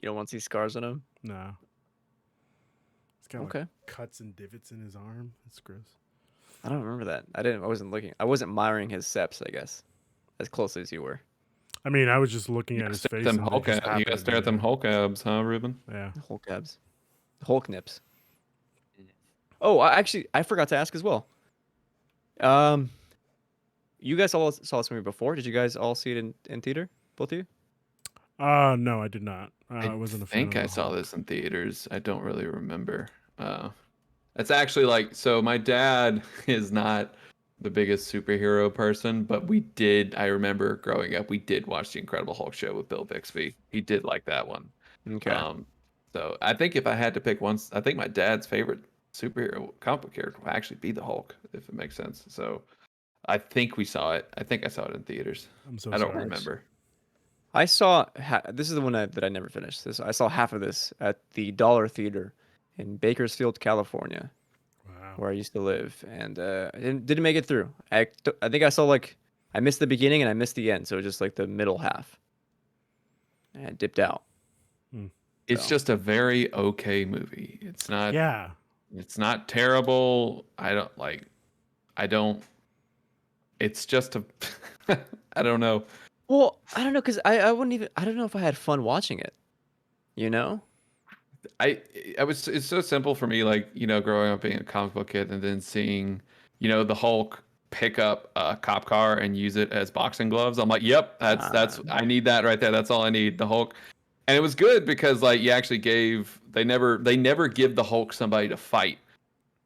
You don't want to see scars on him? No, it's got like Okay. cuts and divots in his arm. It's gross. I don't remember that. I wasn't looking. I wasn't miring his seps, I guess. As closely as you were. I mean, I was just looking You at gotta his stare at face, them and they just You happened gotta to be stare at them there. Hulk abs, huh, Ruben? Yeah. Hulk abs. Hulk nips. Oh, I forgot to ask as well. Um, you guys all saw this movie before. Did you guys all see it in theater? Both of you? No, I did not. I I wasn't a fan think of I the saw Hulk. this in theaters. I don't really remember. It's actually like so. My dad is not the biggest superhero person, but I remember growing up, we did watch the Incredible Hulk show with Bill Bixby. He did like that one. Okay. Um, so I think if I had to pick one, I think my dad's favorite superhero comic book character would actually be the Hulk, if it makes sense. So I think we saw it. I think I saw it in theaters. I'm so I don't sorry. remember. I saw this is the one that I never finished. I saw half of this at the Dollar Theater in Bakersfield, California, Wow. where I used to live, and I didn't make it through. I think I saw I missed the beginning and I missed the end, so just like the middle half, and I dipped out. Hmm. It's So just a very okay movie. Yeah. It's not terrible. I don't it's just a I don't know. well, I don't know because I wouldn't even I don't know if I had fun watching it. You know? I it's so simple for me, like, growing up being a comic book kid and then seeing, the Hulk pick up a cop car and use it as boxing gloves. I'm like, yep, that's I need that right there. That's all I need. The Hulk. And it was good because like you actually they never give the Hulk somebody to fight.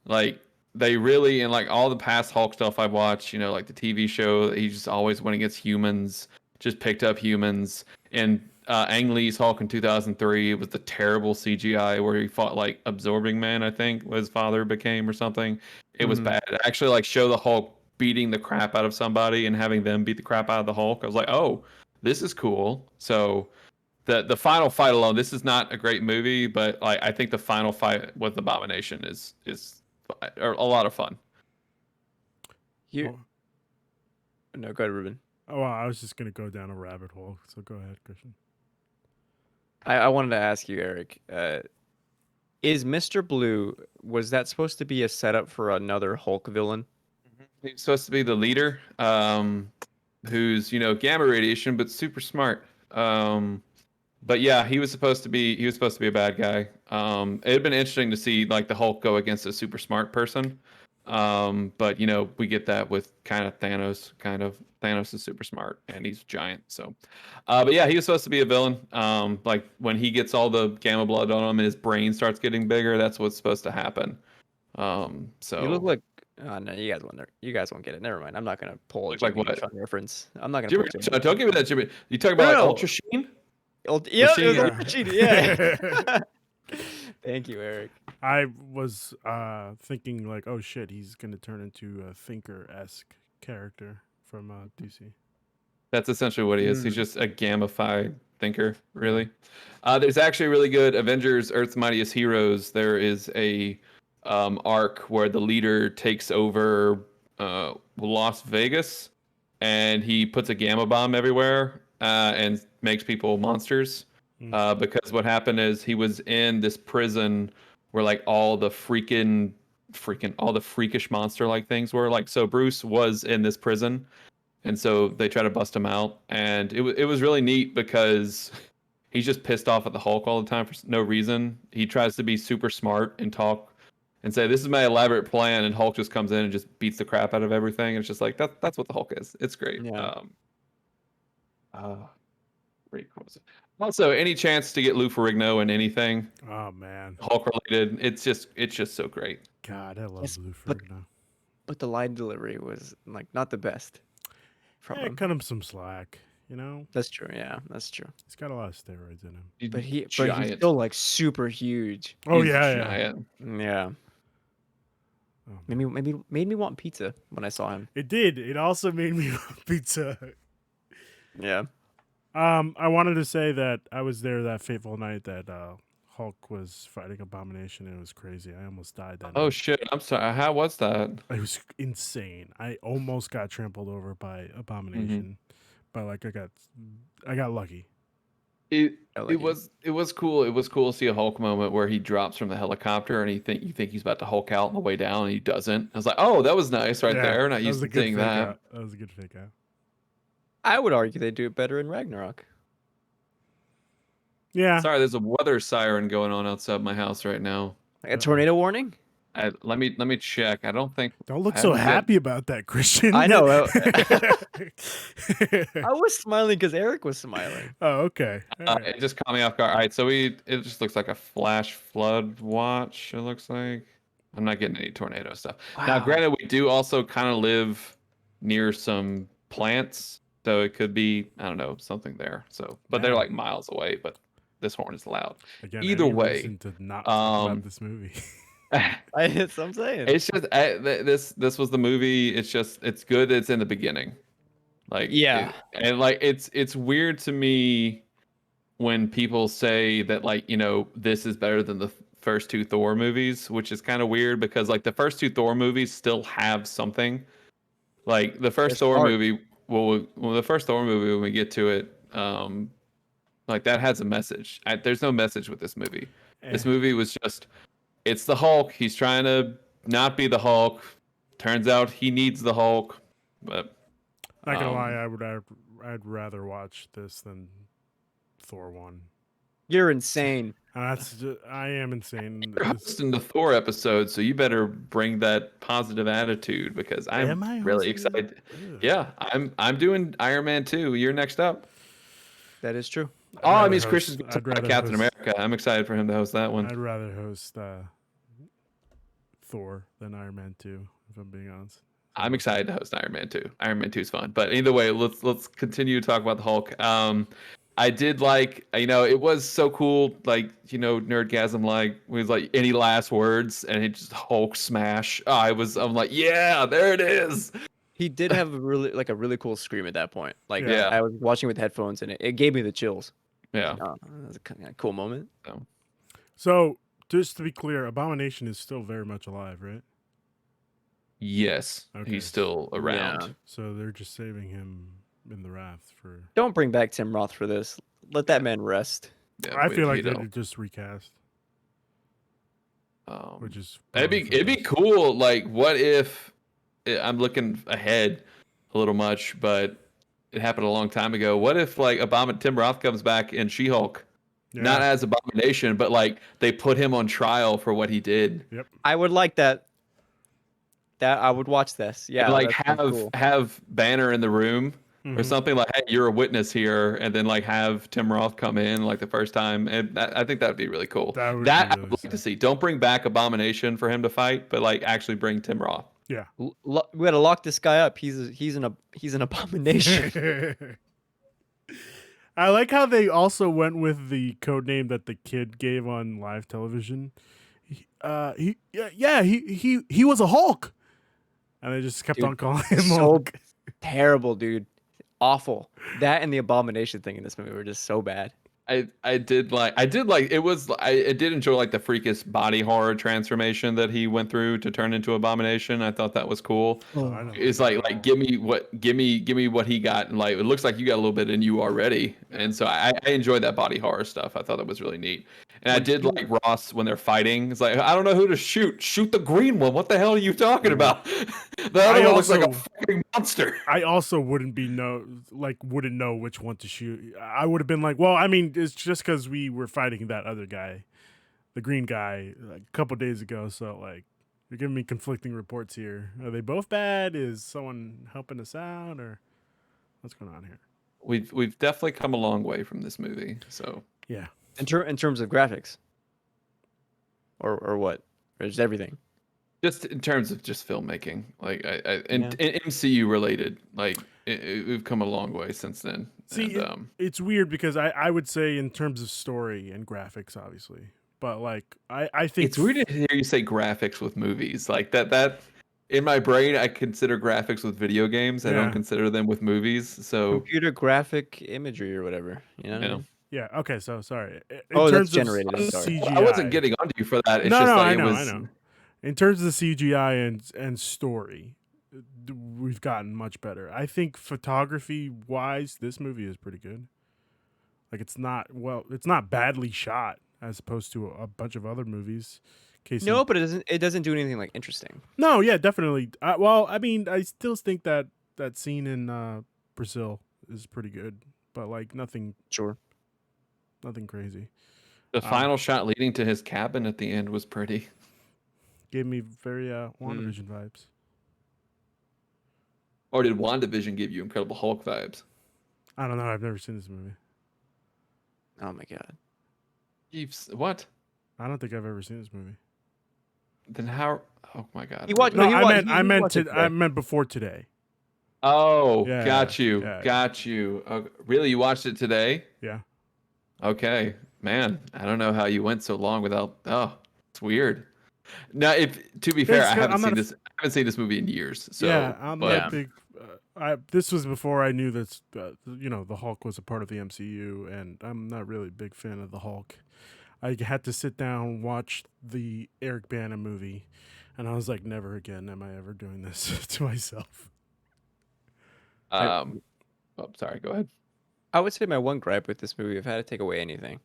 Like they really in like all the past Hulk stuff I've watched, like the TV show, he just always went against humans, just picked up humans. And Ang Lee's Hulk in 2003, it was the terrible CGI where he fought like Absorbing Man, I think, what his father became or something. It was bad. It actually like show the Hulk beating the crap out of somebody and having them beat the crap out of the Hulk. I was like, oh, this is cool. So the final fight alone, this is not a great movie, but like I think the final fight with Abomination is a lot of fun. Here, Oh, no, go ahead, Ruben. well, I was just gonna go down a rabbit hole. So go ahead, Christian. I wanted to ask you, Eric. Is Mr. Blue was that supposed to be a setup for another Hulk villain? He's supposed to be the leader, who's gamma radiation but super smart. But yeah, he was supposed to be a bad guy. It'd been interesting to see like the Hulk go against a super smart person. But we get that with kind of Thanos. Kind of Thanos is super smart and he's giant. So, but yeah, he was supposed to be a villain. Like when he gets all the gamma blood on him and his brain starts getting bigger, that's what's supposed to happen. You look So like no, you guys won't get it. Never mind. I'm not gonna pull a look like Jimmy what? Neutron reference. I'm not gonna Jimmy, pull Jimmy Don't Neutron. give me that, Jimmy. You talking No, about like no, Ultra Sheen? yeah, it Machine was Gun? Ultra Cheetah, yeah. Thank you, Eric. I was thinking like, oh shit, he's gonna turn into a Thinker-esque character from DC. That's essentially what he is. He's Hmm. just a gamified thinker, really. There's actually a really good Avengers: Earth's Mightiest Heroes. There is a arc where the leader takes over Las Vegas, and he puts a gamma bomb everywhere and makes people monsters. Mm. Because what happened is he was in this prison where like all the freaking all the freakish monster like things were like. So Bruce was in this prison and so they try to bust him out, and it was really neat because he's just pissed off at the Hulk all the time for no reason. He tries to be super smart and talk and say, "This is my elaborate plan," and Hulk just comes in and just beats the crap out of everything. It's just like that's what the Hulk is. It's great. Yeah. Great. Also, any chance to get Lou Ferrigno in anything Oh man, Hulk related, it's just so great. God, I love Yes, Lou but- Ferrigno. But the line delivery was like not the best from Yeah, him. cut him some slack. You know, That's true. Yeah, that's true. he's got a lot of steroids in him. But he's Giant. still like super huge. Oh He's yeah, yeah. giant. Yeah. Oh, Made me want pizza when I saw him. it did. It also made me want pizza. Yeah. I wanted to say that I was there that fateful night that Hulk was fighting Abomination. It was crazy. I almost died that Oh night. shit! I'm sorry. How was that? It was insane. I almost got trampled over by Abomination, but like I got lucky. It I like it was cool. It was cool to see a Hulk moment where he drops from the helicopter and you think he's about to Hulk out on the way down and he doesn't. I was like, oh, that was nice right Yeah, there. Not that was used a to good seeing fake that. out. That was a good fake out. I would argue they do it better in Ragnarok. Yeah. Sorry, there's a weather siren going on outside my house right now. Like a tornado warning? Let me check. I don't think Don't look I so haven't been- happy about that, Christian. I know. I was smiling because Eric was smiling. Oh, okay. All right. it just caught me off guard. All right, so it just looks like a flash flood watch. It looks like I'm not getting any tornado stuff. Now, Wow. granted, we do also kind of live near some plants, so it could be I don't know something there. So, but they're Yeah. like miles away. But this horn is loud. Again, either any way, reason to not talk um, about this movie. That's what I'm saying. It's just this was the movie. It's good. It's in the beginning, like Yeah. and like it's weird to me when people say that like this is better than the first two Thor movies, which is kind of weird because like the first two Thor movies still have something. Like the first There's Thor art. movie, well, the first Thor movie when we get to it, like that has a message. There's no message with this movie. This Eh. movie was just. It's the Hulk. He's trying to not be the Hulk. Turns out he needs the Hulk. But Not gonna um, lie, I'd rather watch this than Thor 1. You're insane. And that's just, I am insane. you're hosting the Thor episode, so you better bring that positive attitude because Am I'm I really hosting it? excited. Ugh. Yeah, I'm doing Iron Man 2. You're next up. That is true. I'd Oh, I rather mean, host- Christian's going I'd to rather Captain host- America. I'm excited for him to host that one. I'd rather host Thor than Iron Man 2, if I'm being honest. I'm excited to host Iron Man 2. Iron Man 2 is fun. But either way, let's continue to talk about the Hulk. I did like, it was so cool, like, Nerdgasm, like, was like, any last words, and it just Hulk smash. I'm like, yeah, there it is. He did have a really cool scream at that point. Like Yeah. I was watching with headphones and it gave me the chills. Yeah. That was a kind of cool moment. So, just to be clear, Abomination is still very much alive, right? Yes, Okay. he's still around. Yeah. So they're just saving him in the Wrath for... Don't bring back Tim Roth for this. Let that man rest. Yeah, I feel like you they know, would just recast, which is... it'd probably for be best. cool. Like, what if I'm looking ahead a little much, but it happened a long time ago. What if like Tim Roth comes back in She-Hulk, Yeah. not as Abomination, but like they put him on trial for what he did. I would like that. That I would watch this. Yeah. And, like that sounds cool. have Banner in the room or Mhm. something like, hey, you're a witness here, and then like have Tim Roth come in like the first time, and I think that would be really cool. That would be I really would like to sick. see. Don't bring back Abomination for him to fight, but like actually bring Tim Roth. Yeah. We gotta lock this guy up. He's an abomination. I like how they also went with the code name that the kid gave on live television. He was a Hulk, and they just kept Dude, on calling him so Hulk. Terrible, dude. Awful. That and the abomination thing in this movie were just so bad. I did like I did enjoy like the freakish body horror transformation that he went through to turn into Abomination. I thought that was cool. I know. It's like give me what he got, and like it looks like you got a little bit in you already, and so I enjoyed that body horror stuff. I thought that was really neat, and I did like Ross when they're fighting. It's like I don't know who to shoot the green one. What the hell are you talking about? The other one looks like a also- fucking monster. I also wouldn't know which one to shoot. I would have been like, well, I mean, it's just because we were fighting that other guy, the green guy, like, a couple days ago. So like, you're giving me conflicting reports here. Are they both bad? Is someone helping us out, or what's going on here? We've definitely come a long way from this movie. So Yeah. In terms of graphics, or what, or just everything. just in terms of just filmmaking, like and Yeah. MCU related, like we've come a long way since then. See, And it's weird because I would say in terms of story and graphics, obviously, but like I think it's weird to hear you say graphics with movies like that. In my brain, I consider graphics with video games. I don't Yeah. consider them with movies. So Computer graphic imagery or whatever. You know you what I know, mean? Yeah. Okay. So sorry. In Oh, that's terms of generated. I'm sorry. I wasn't CGI. getting onto you for that. It's No, just no, like I it know, I was. know. In terms of the CGI and story, we've gotten much better. I think photography wise, this movie is pretty good. Like it's not badly shot as opposed to a bunch of other movies. No, but it doesn't do anything like interesting. No, yeah, definitely. Well, I mean, I still think that scene in Brazil is pretty good, but like nothing Sure. crazy. The final shot leading to his cabin at the end was pretty. Gave me very WandaVision vibes. Or did WandaVision give you Incredible Hulk vibes? I don't know. I've never seen this movie. Oh my god. What? I don't think I've ever seen this movie. Then how? Oh my god. He watched- No, he I wa- meant he- I he meant watched it to, today. I meant before today. Oh, Yeah, got you. yeah. Got you. Really? You watched it today? Yeah. Okay. Man, I don't know how you went so long without. Oh, it's weird. Now, if to be fair, I haven't I'm not seen this. I haven't seen this movie in years. So, yeah, I'm not but a big. This was before I knew that the Hulk was a part of the MCU, and I'm not really a big fan of the Hulk. I had to sit down watch the Eric Bana movie, and I was like, never again am I ever doing this to myself. oh, sorry. Go ahead. I would say my one gripe with this movie, if I had to take away anything,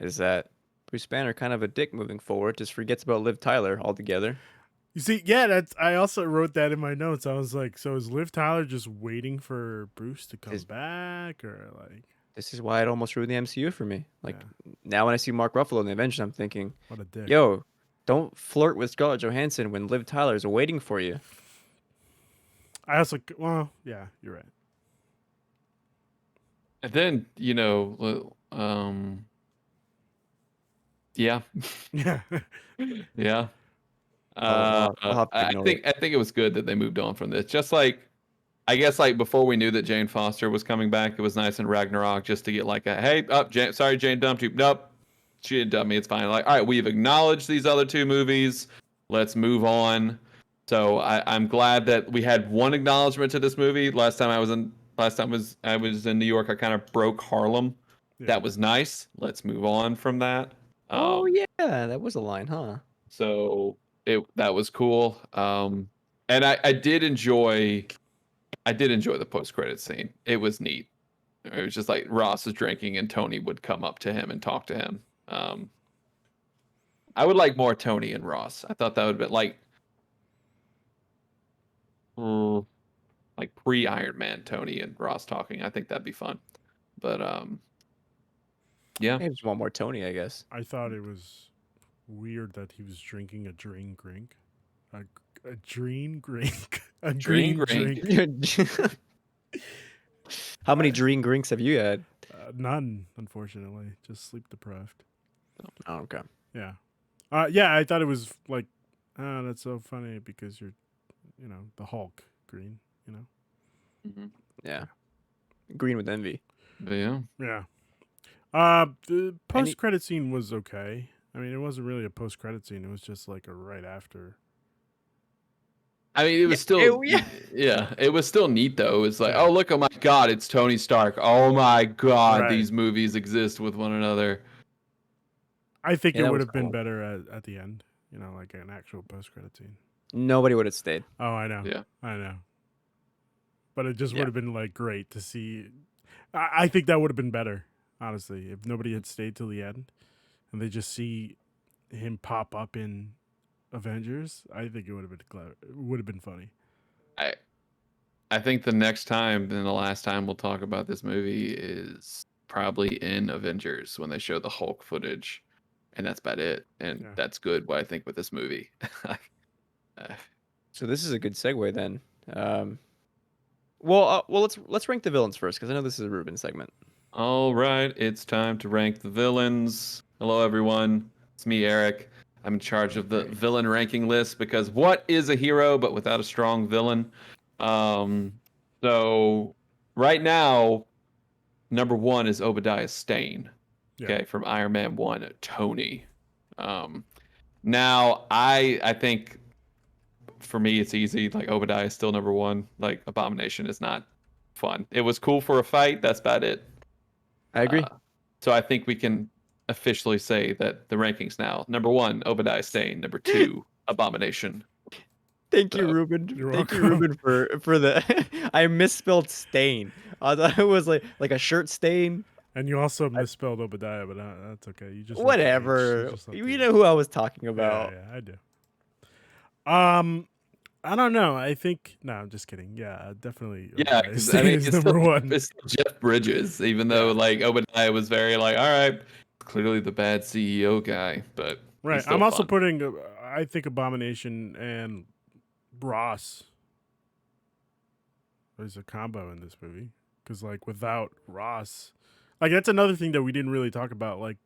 is that Bruce Banner kind of a dick moving forward, just forgets about Liv Tyler altogether. You see, yeah, I also wrote that in my notes. I was like, so is Liv Tyler just waiting for Bruce to come back, or like? This is why it almost ruined the MCU for me. Like Yeah. now when I see Mark Ruffalo in the Avengers, I'm thinking, What a dick. yo, don't flirt with Scarlett Johansson when Liv Tyler's waiting for you. I also, well, yeah, you're right. And then yeah, Yeah. yeah. I'll have to I ignore think it was good that they moved on from this. Just like I guess like before we knew that Jane Foster was coming back, it was nice in Ragnarok just to get like a hey, up, sorry, Jane dumped you. Nope, she didn't dump me. It's fine. Like, all right, we've acknowledged these other two movies. Let's move on. So I'm glad that we had one acknowledgement to this movie. Last time I was in New York, I kind of broke Harlem. Yeah. That was nice. Let's move on from that. Oh yeah, that was a line, huh? So that was cool. And I did enjoy the post credit scene. It was neat. It was just like Ross was drinking and Tony would come up to him and talk to him. I would like more Tony and Ross. I thought that would have been like pre Iron Man Tony and Ross talking. I think that'd be fun. But yeah. Maybe just one more Tony, I guess. I thought it was weird that he was drinking a green drink. A green drink. A green drink. How many green drinks have you had? None, unfortunately. Just sleep deprived. Oh, okay. Yeah. Yeah, I thought it was like, that's so funny because you're, the Hulk green, Mm-hmm. Yeah. Green with envy. But yeah. Yeah. The post-credit scene was okay. I mean, it wasn't really a post-credit scene. It was just like a right after. I mean, it was still, it was still neat though. It was like, oh look, oh my God, it's Tony Stark. Oh my God, Right. these movies exist with one another. I think it that would was have been cool. better at the end. Like an actual post-credit scene. Nobody would have stayed. Oh, I know. Yeah. I know. But it just would have been like great to see. I think that would have been better, honestly, if nobody had stayed till the end, and they just see him pop up in Avengers. I think it would have been clever. It would have been funny. I think the next time and the last time we'll talk about this movie is probably in Avengers when they show the Hulk footage, and that's about it. And Yeah. that's good. What I think with this movie. So this is a good segue then. Let's rank the villains first because I know this is a Ruben segment. All right, it's time to rank the villains. Hello, everyone. It's me, Eric. I'm in charge of the villain ranking list because what is a hero but without a strong villain? So right now, number one is Obadiah Stane. Yeah. Okay, from Iron Man 1, Tony. Now I think for me it's easy. Like Obadiah is still number one. Like Abomination is not fun. It was cool for a fight. That's about it. I agree. So I think we can officially say that the rankings now: number one, Obadiah Stane; number two, Abomination. Thank you, Ruben. You're Thank you, welcome. Ruben, for the. I misspelled stain. I thought it was like a shirt stain. And you also misspelled Obadiah, but that's okay. You just Whatever. You know who I was talking about. Yeah, I do. I don't know. I think no. I'm just kidding. Yeah, definitely. Yeah, Obadiah because I Stane mean, is it's number still, one. it's still Jeff Bridges, even though like Obadiah was very like, all right, clearly the bad CEO guy, but Right. he's still I'm also fun. putting. I think Abomination and Ross is a combo in this movie because like without Ross, like that's another thing that we didn't really talk about. Like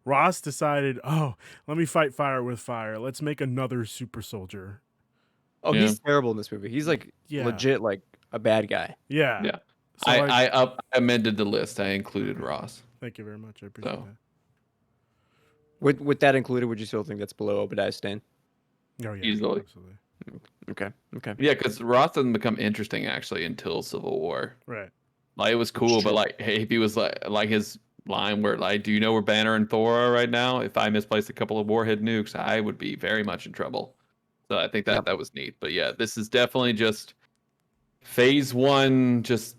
Ross decided, oh, let me fight fire with fire. Let's make another super soldier. Oh, Yeah. he's terrible in this movie. He's like Yeah. legit like a bad guy. Yeah. Yeah. So like, I amended the list. I included Ross. thank you very much. I appreciate So. that. With that included, would you still think that's below Obadiah Stane? Oh yeah, Easily. absolutely. Okay. Yeah, because Ross doesn't become interesting actually until Civil War. Right. Like it was cool, but like hey, if he was like his line where like, do you know where Banner and Thor are right now? If I misplaced a couple of Warhead nukes, I would be very much in trouble. So I think that was neat. But yeah, this is definitely just phase one, just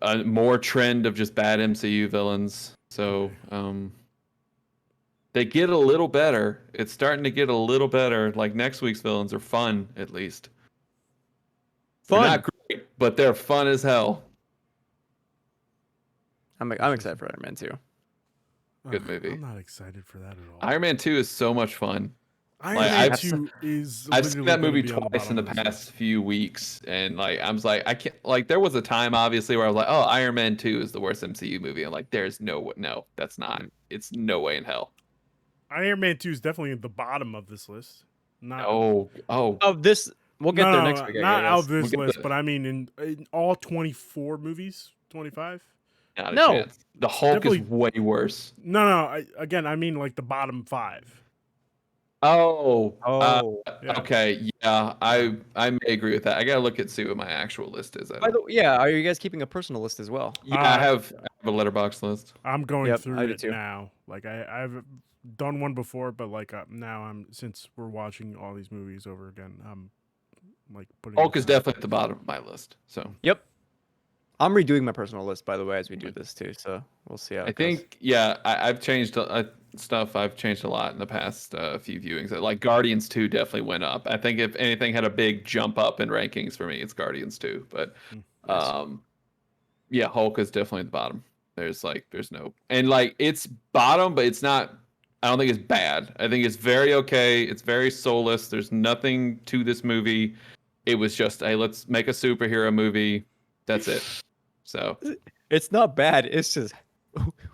a more trend of just bad MCU villains. So they get a little better. It's starting to get a little better. Like next week's villains are fun, at least. Fun. They're not great, but they're fun as hell. I'm excited for Iron Man 2. Good movie. I'm not excited for that at all. Iron Man 2 is so much fun. Iron Man 2 is. I've seen that movie twice in the past past few weeks, and like I was like, I can't. Like there was a time, obviously, where I was like, oh, Iron Man 2 is the worst MCU movie. And like, there's no, that's not. It's no way in hell. Iron Man 2 is definitely at the bottom of this list. Not of this. We'll get there next week. Not out of this list, but I mean in all 24 movies, 25. Not a chance. The Hulk is way worse. No. Again, I mean like the bottom 5. Yeah. Okay. Yeah, I may agree with that. I gotta look at see what my actual list is. By the way, yeah, are you guys keeping a personal list as well? Yeah, I have a letterbox list. I'm going through it now. Like I've done one before, but like now since we're watching all these movies over again, I'm like putting Hulk is definitely at the bottom of my list. So yep. I'm redoing my personal list, by the way, as we do this too. So we'll see how it goes. I've changed stuff. I've changed a lot in the past few viewings. Like Guardians 2 definitely went up. I think if anything had a big jump up in rankings for me, it's Guardians 2. But yeah, Hulk is definitely at the bottom. There's no, and like it's bottom, but it's not. I don't think it's bad. I think it's very okay. It's very soulless. There's nothing to this movie. It was just, hey, let's make a superhero movie. That's it. So it's not bad. It's just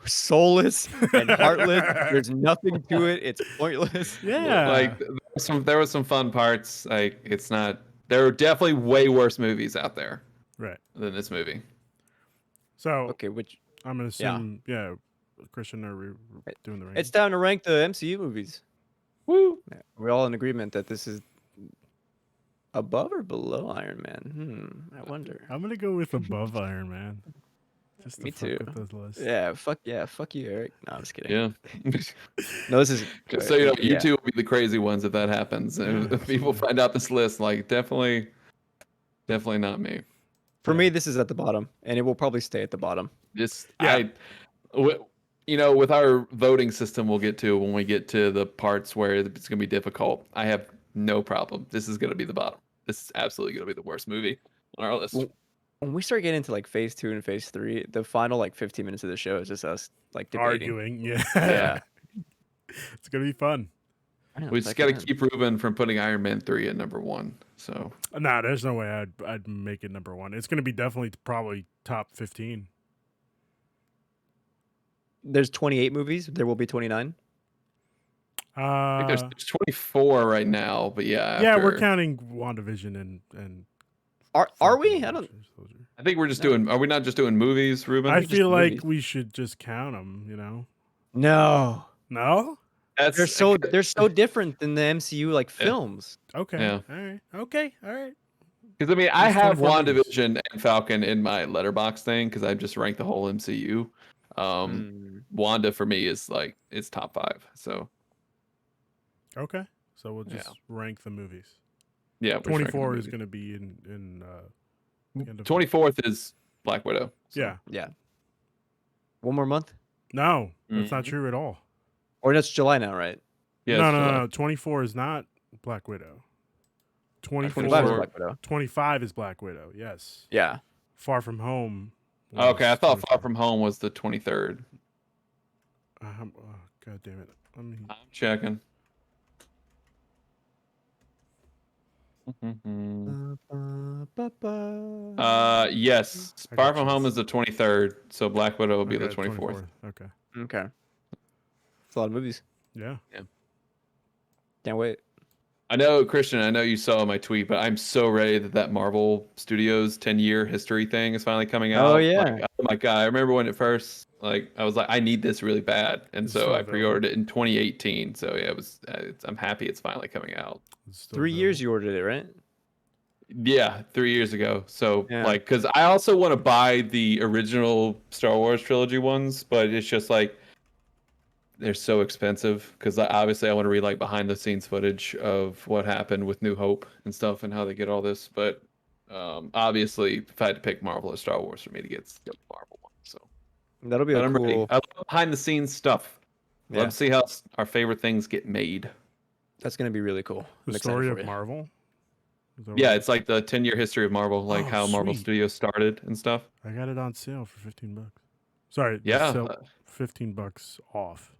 soulless and heartless. There's nothing to it. It's pointless. Yeah. Like there was some fun parts. Like it's not. There are definitely way worse movies out there. Right. Than this movie. So okay, which I'm gonna assume Christian, are we doing the ranking? It's time to rank the MCU movies. Woo! We're all in agreement that this is above or below Iron Man. I wonder. I'm gonna go with above Iron Man. Just Me too. With those lists. Yeah, fuck you, Eric. No, I'm just kidding. Yeah. No, this is so you two will be the crazy ones if that happens. And if people find out this list, like definitely not me. For me, this is at the bottom, and it will probably stay at the bottom. With our voting system, we'll get to when we get to the parts where it's gonna be difficult. I have no problem. This is gonna be the bottom. This is absolutely gonna be the worst movie on our list. when we start getting into like phase 2 and phase 3, the final like 15 minutes of the show is just us like debating. Arguing. Yeah. Yeah. It's gonna be fun. I know, We it's just like got to that. keep Ruben from putting Iron Man 3 at number 1. So Nah, there's no way I'd make it number 1. It's gonna be definitely probably top 15. There's 28 movies. There will be 29. I think there's Uh, 24 right now, but yeah, yeah, we're after counting WandaVision and Are Falcon we? and I Winter don't. Soldier. I think we're just No. doing. Are we not just doing movies, Ruben? I just feel like movies. we should just count them. You know? No. No? That's They're so different than the MCU like films. Okay. Yeah. All right. Okay. All right. Because I mean, I There's have 24 movies. WandaVision and Falcon in my letterbox thing because I just ranked the whole MCU. Wanda for me is like it's top 5. So Okay. So we'll just Yeah. rank the movies. yeah, we're just ranking the 24 is movies. going to be in the end of 24th is Black Widow. So. Yeah. Yeah. One more month, No, that's not Mhm. true at all. or that's July now, right? Yeah, no, it's no, July. no. 24 is not Black Widow. 25 is 24. Black Widow. 25 is Black Widow. Yes. Yeah. Far From Home. Okay, I was thought Far 24. From Home was the 23rd. Oh, God damn it. Let me. I'm checking. Yes, I Far got From you. Home is the 23rd, so Black Widow will be the Okay, 24th. Okay. Okay. It's a lot of movies. Yeah. Can't wait. I know, Christian, I know you saw my tweet, but I'm so ready that Marvel Studios 10-year history thing is finally coming out. Oh, yeah. Like, oh my God. I remember when it first, like, I was like, I need this really bad. And It's so still I available. pre-ordered it in 2018. So yeah, I'm happy it's finally coming out. It's still 3 years available. you ordered it, right? Yeah, 3 years ago. So Yeah. like, because I also want to buy the original Star Wars trilogy ones, but it's just like they're so expensive. Because obviously, I want to read like behind the scenes footage of what happened with New Hope and stuff, and how they get all this. But obviously, if I had to pick Marvel or Star Wars for me to get the Marvel one, so That'll be but a I'm ready. cool. I love behind the scenes stuff. Yeah, Love to see how our favorite things get made. that's gonna be really cool. The I'm excited story for of you. Marvel. Is that Yeah, what- it's like the 10-year history of Marvel, like Oh, how Marvel sweet. Studios started and stuff. I got it on sale for $15. Sorry. Yeah, So $15 off.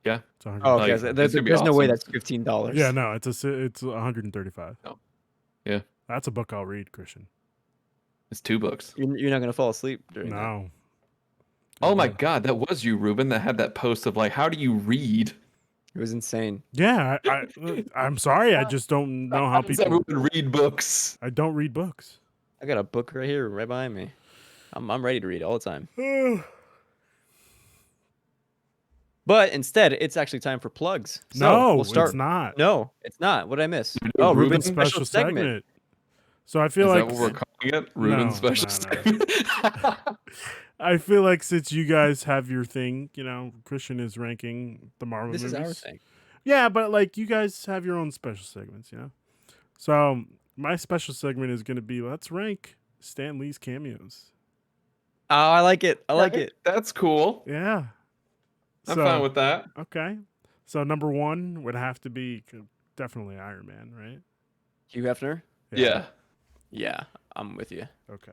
yeah. It's 100. Oh, okay. Like, So it's gonna be there's no way awesome. that's $15. Yeah, no, it's 135. Oh. Yeah. That's a book I'll read, Christian. It's 2 books. You're not gonna fall asleep during that. No. Oh my God, that was you, Ruben, that had that post of like, how do you read? It was insane. Yeah, I'm sorry. I just don't know how How does people. everyone read books? I don't read books. I got a book right here, right behind me. I'm ready to read all the time. But instead, it's actually time for plugs. So No, we'll start. it's not. No, it's not. What did I miss? doing Oh, Ruben's Ruben's special segment. So I feel Is like that what we're calling it? Ruben's No, special no, no. segment. I feel like since you guys have your thing, you know, Christian is ranking the Marvel This movies. is our thing. Yeah, but like you guys have your own special segments, you know. So my special segment is going to be let's rank Stan Lee's cameos. Oh, I like it. I like it. That's cool. Yeah. I'm fine with that. Okay. So number 1 would have to be definitely Iron Man, right? Hugh Hefner. Yeah. Yeah, I'm with you. Okay.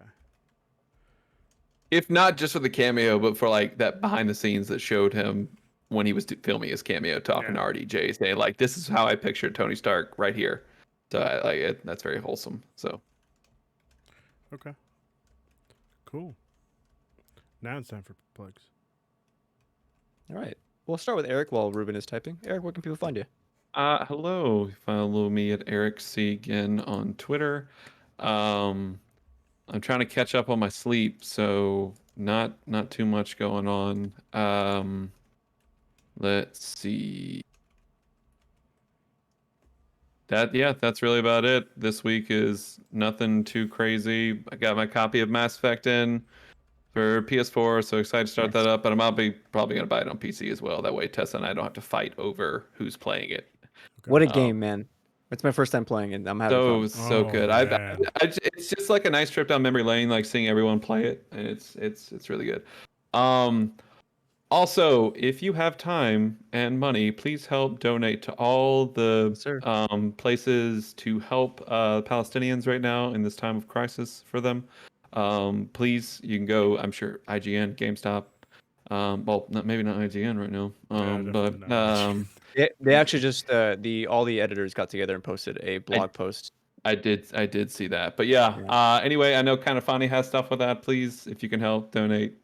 If not just for the cameo, but for like that behind the scenes that showed him when he was filming his cameo, talking to RDJ, saying like, "This is how I pictured Tony Stark right here." So I like it. That's very wholesome. So Okay. Cool. Now it's time for plugs. All right. We'll start with Eric while Ruben is typing. Eric, where can people find you? hello. Follow me at Eric C again on Twitter. I'm trying to catch up on my sleep, so not too much going on. Let's see. That's really about it. This week is nothing too crazy. I got my copy of Mass Effect in for PS4, so excited to start that up. But probably gonna buy it on PC as well. That way Tessa and I don't have to fight over who's playing it. What a game, man! It's my first time playing it. I'm having fun. So Oh, good. man. It's just like a nice trip down memory lane, like seeing everyone play it, and it's really good. Also, if you have time and money, please help donate to all the Sir. places to help Palestinians right now in this time of crisis for them. Please, you can go. I'm sure IGN, GameStop. Well, maybe not IGN right now. Definitely But not. They actually just all the editors got together and posted a blog post. I did see that. But yeah. Anyway, I know Kind of Funny has stuff with that. Please, if you can help, donate.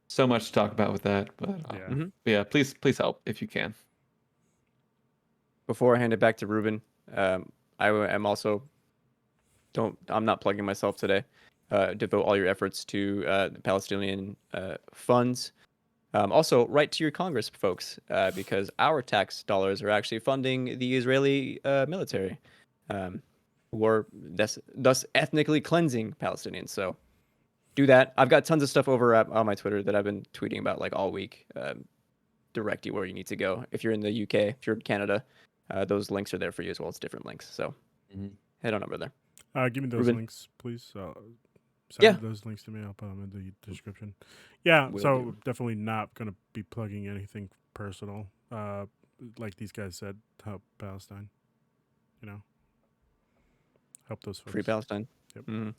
So much to talk about with that, but Yeah. yeah, please help if you can. Before I hand it back to Ruben, I am also I'm not plugging myself today. Devote all your efforts to the Palestinian funds. Also, write to your Congress folks because our tax dollars are actually funding the Israeli military, who are thus ethnically cleansing Palestinians. So do that. I've got tons of stuff over on my Twitter that I've been tweeting about like all week. Direct you where you need to go. If you're in the UK, if you're in Canada, those links are there for you as well. It's different links. So head on over there. Give me those Ruben. links, please. Send Yeah. those links to me. I'll put them in the description. Yeah, Will so do. definitely not going to be plugging anything personal. Like these guys said, help Palestine. Help those folks. Free Palestine. Yep. Mm-hmm.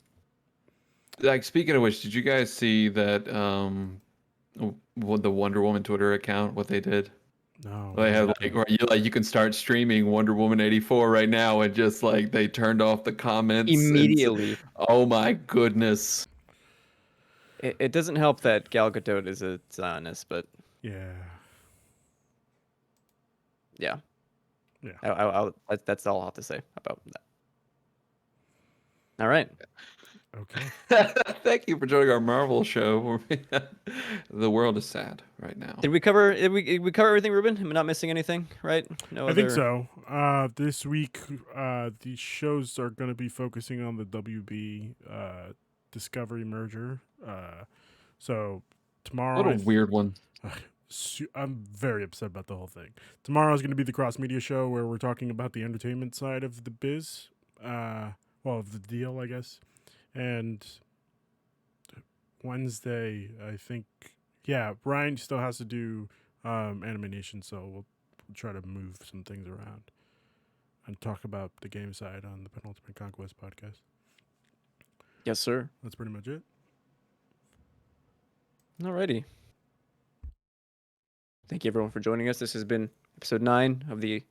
Like, speaking of which, did you guys see that the Wonder Woman Twitter account, what they did? No. They have where you can start streaming Wonder Woman 84 right now, and just like they turned off the comments Immediately. Oh my goodness. It doesn't help that Gal Gadot is a Zionist, but yeah. Yeah. Yeah. That's all I'll have to say about that. All right. Okay. Thank you for joining our Marvel show. The world is sad right now. Did we cover everything, Ruben? Am I not missing anything, right? No I other... think so. This week, these shows are going to be focusing on the WB Discovery merger. So tomorrow, What a weird one. I'm very upset about the whole thing. Tomorrow is going to be the cross media show where we're talking about the entertainment side of the biz, of the deal, I guess. And Wednesday, I think, Ryan still has to do animation, so we'll try to move some things around and talk about the game side on the Penultimate Conquest podcast. Yes, sir. That's pretty much it. Alrighty. Thank you, everyone, for joining us. This has been episode 9 of the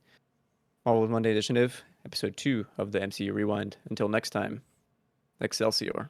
Marvel Monday Initiative, episode 2 of the MCU Rewind. Until next time, Excelsior.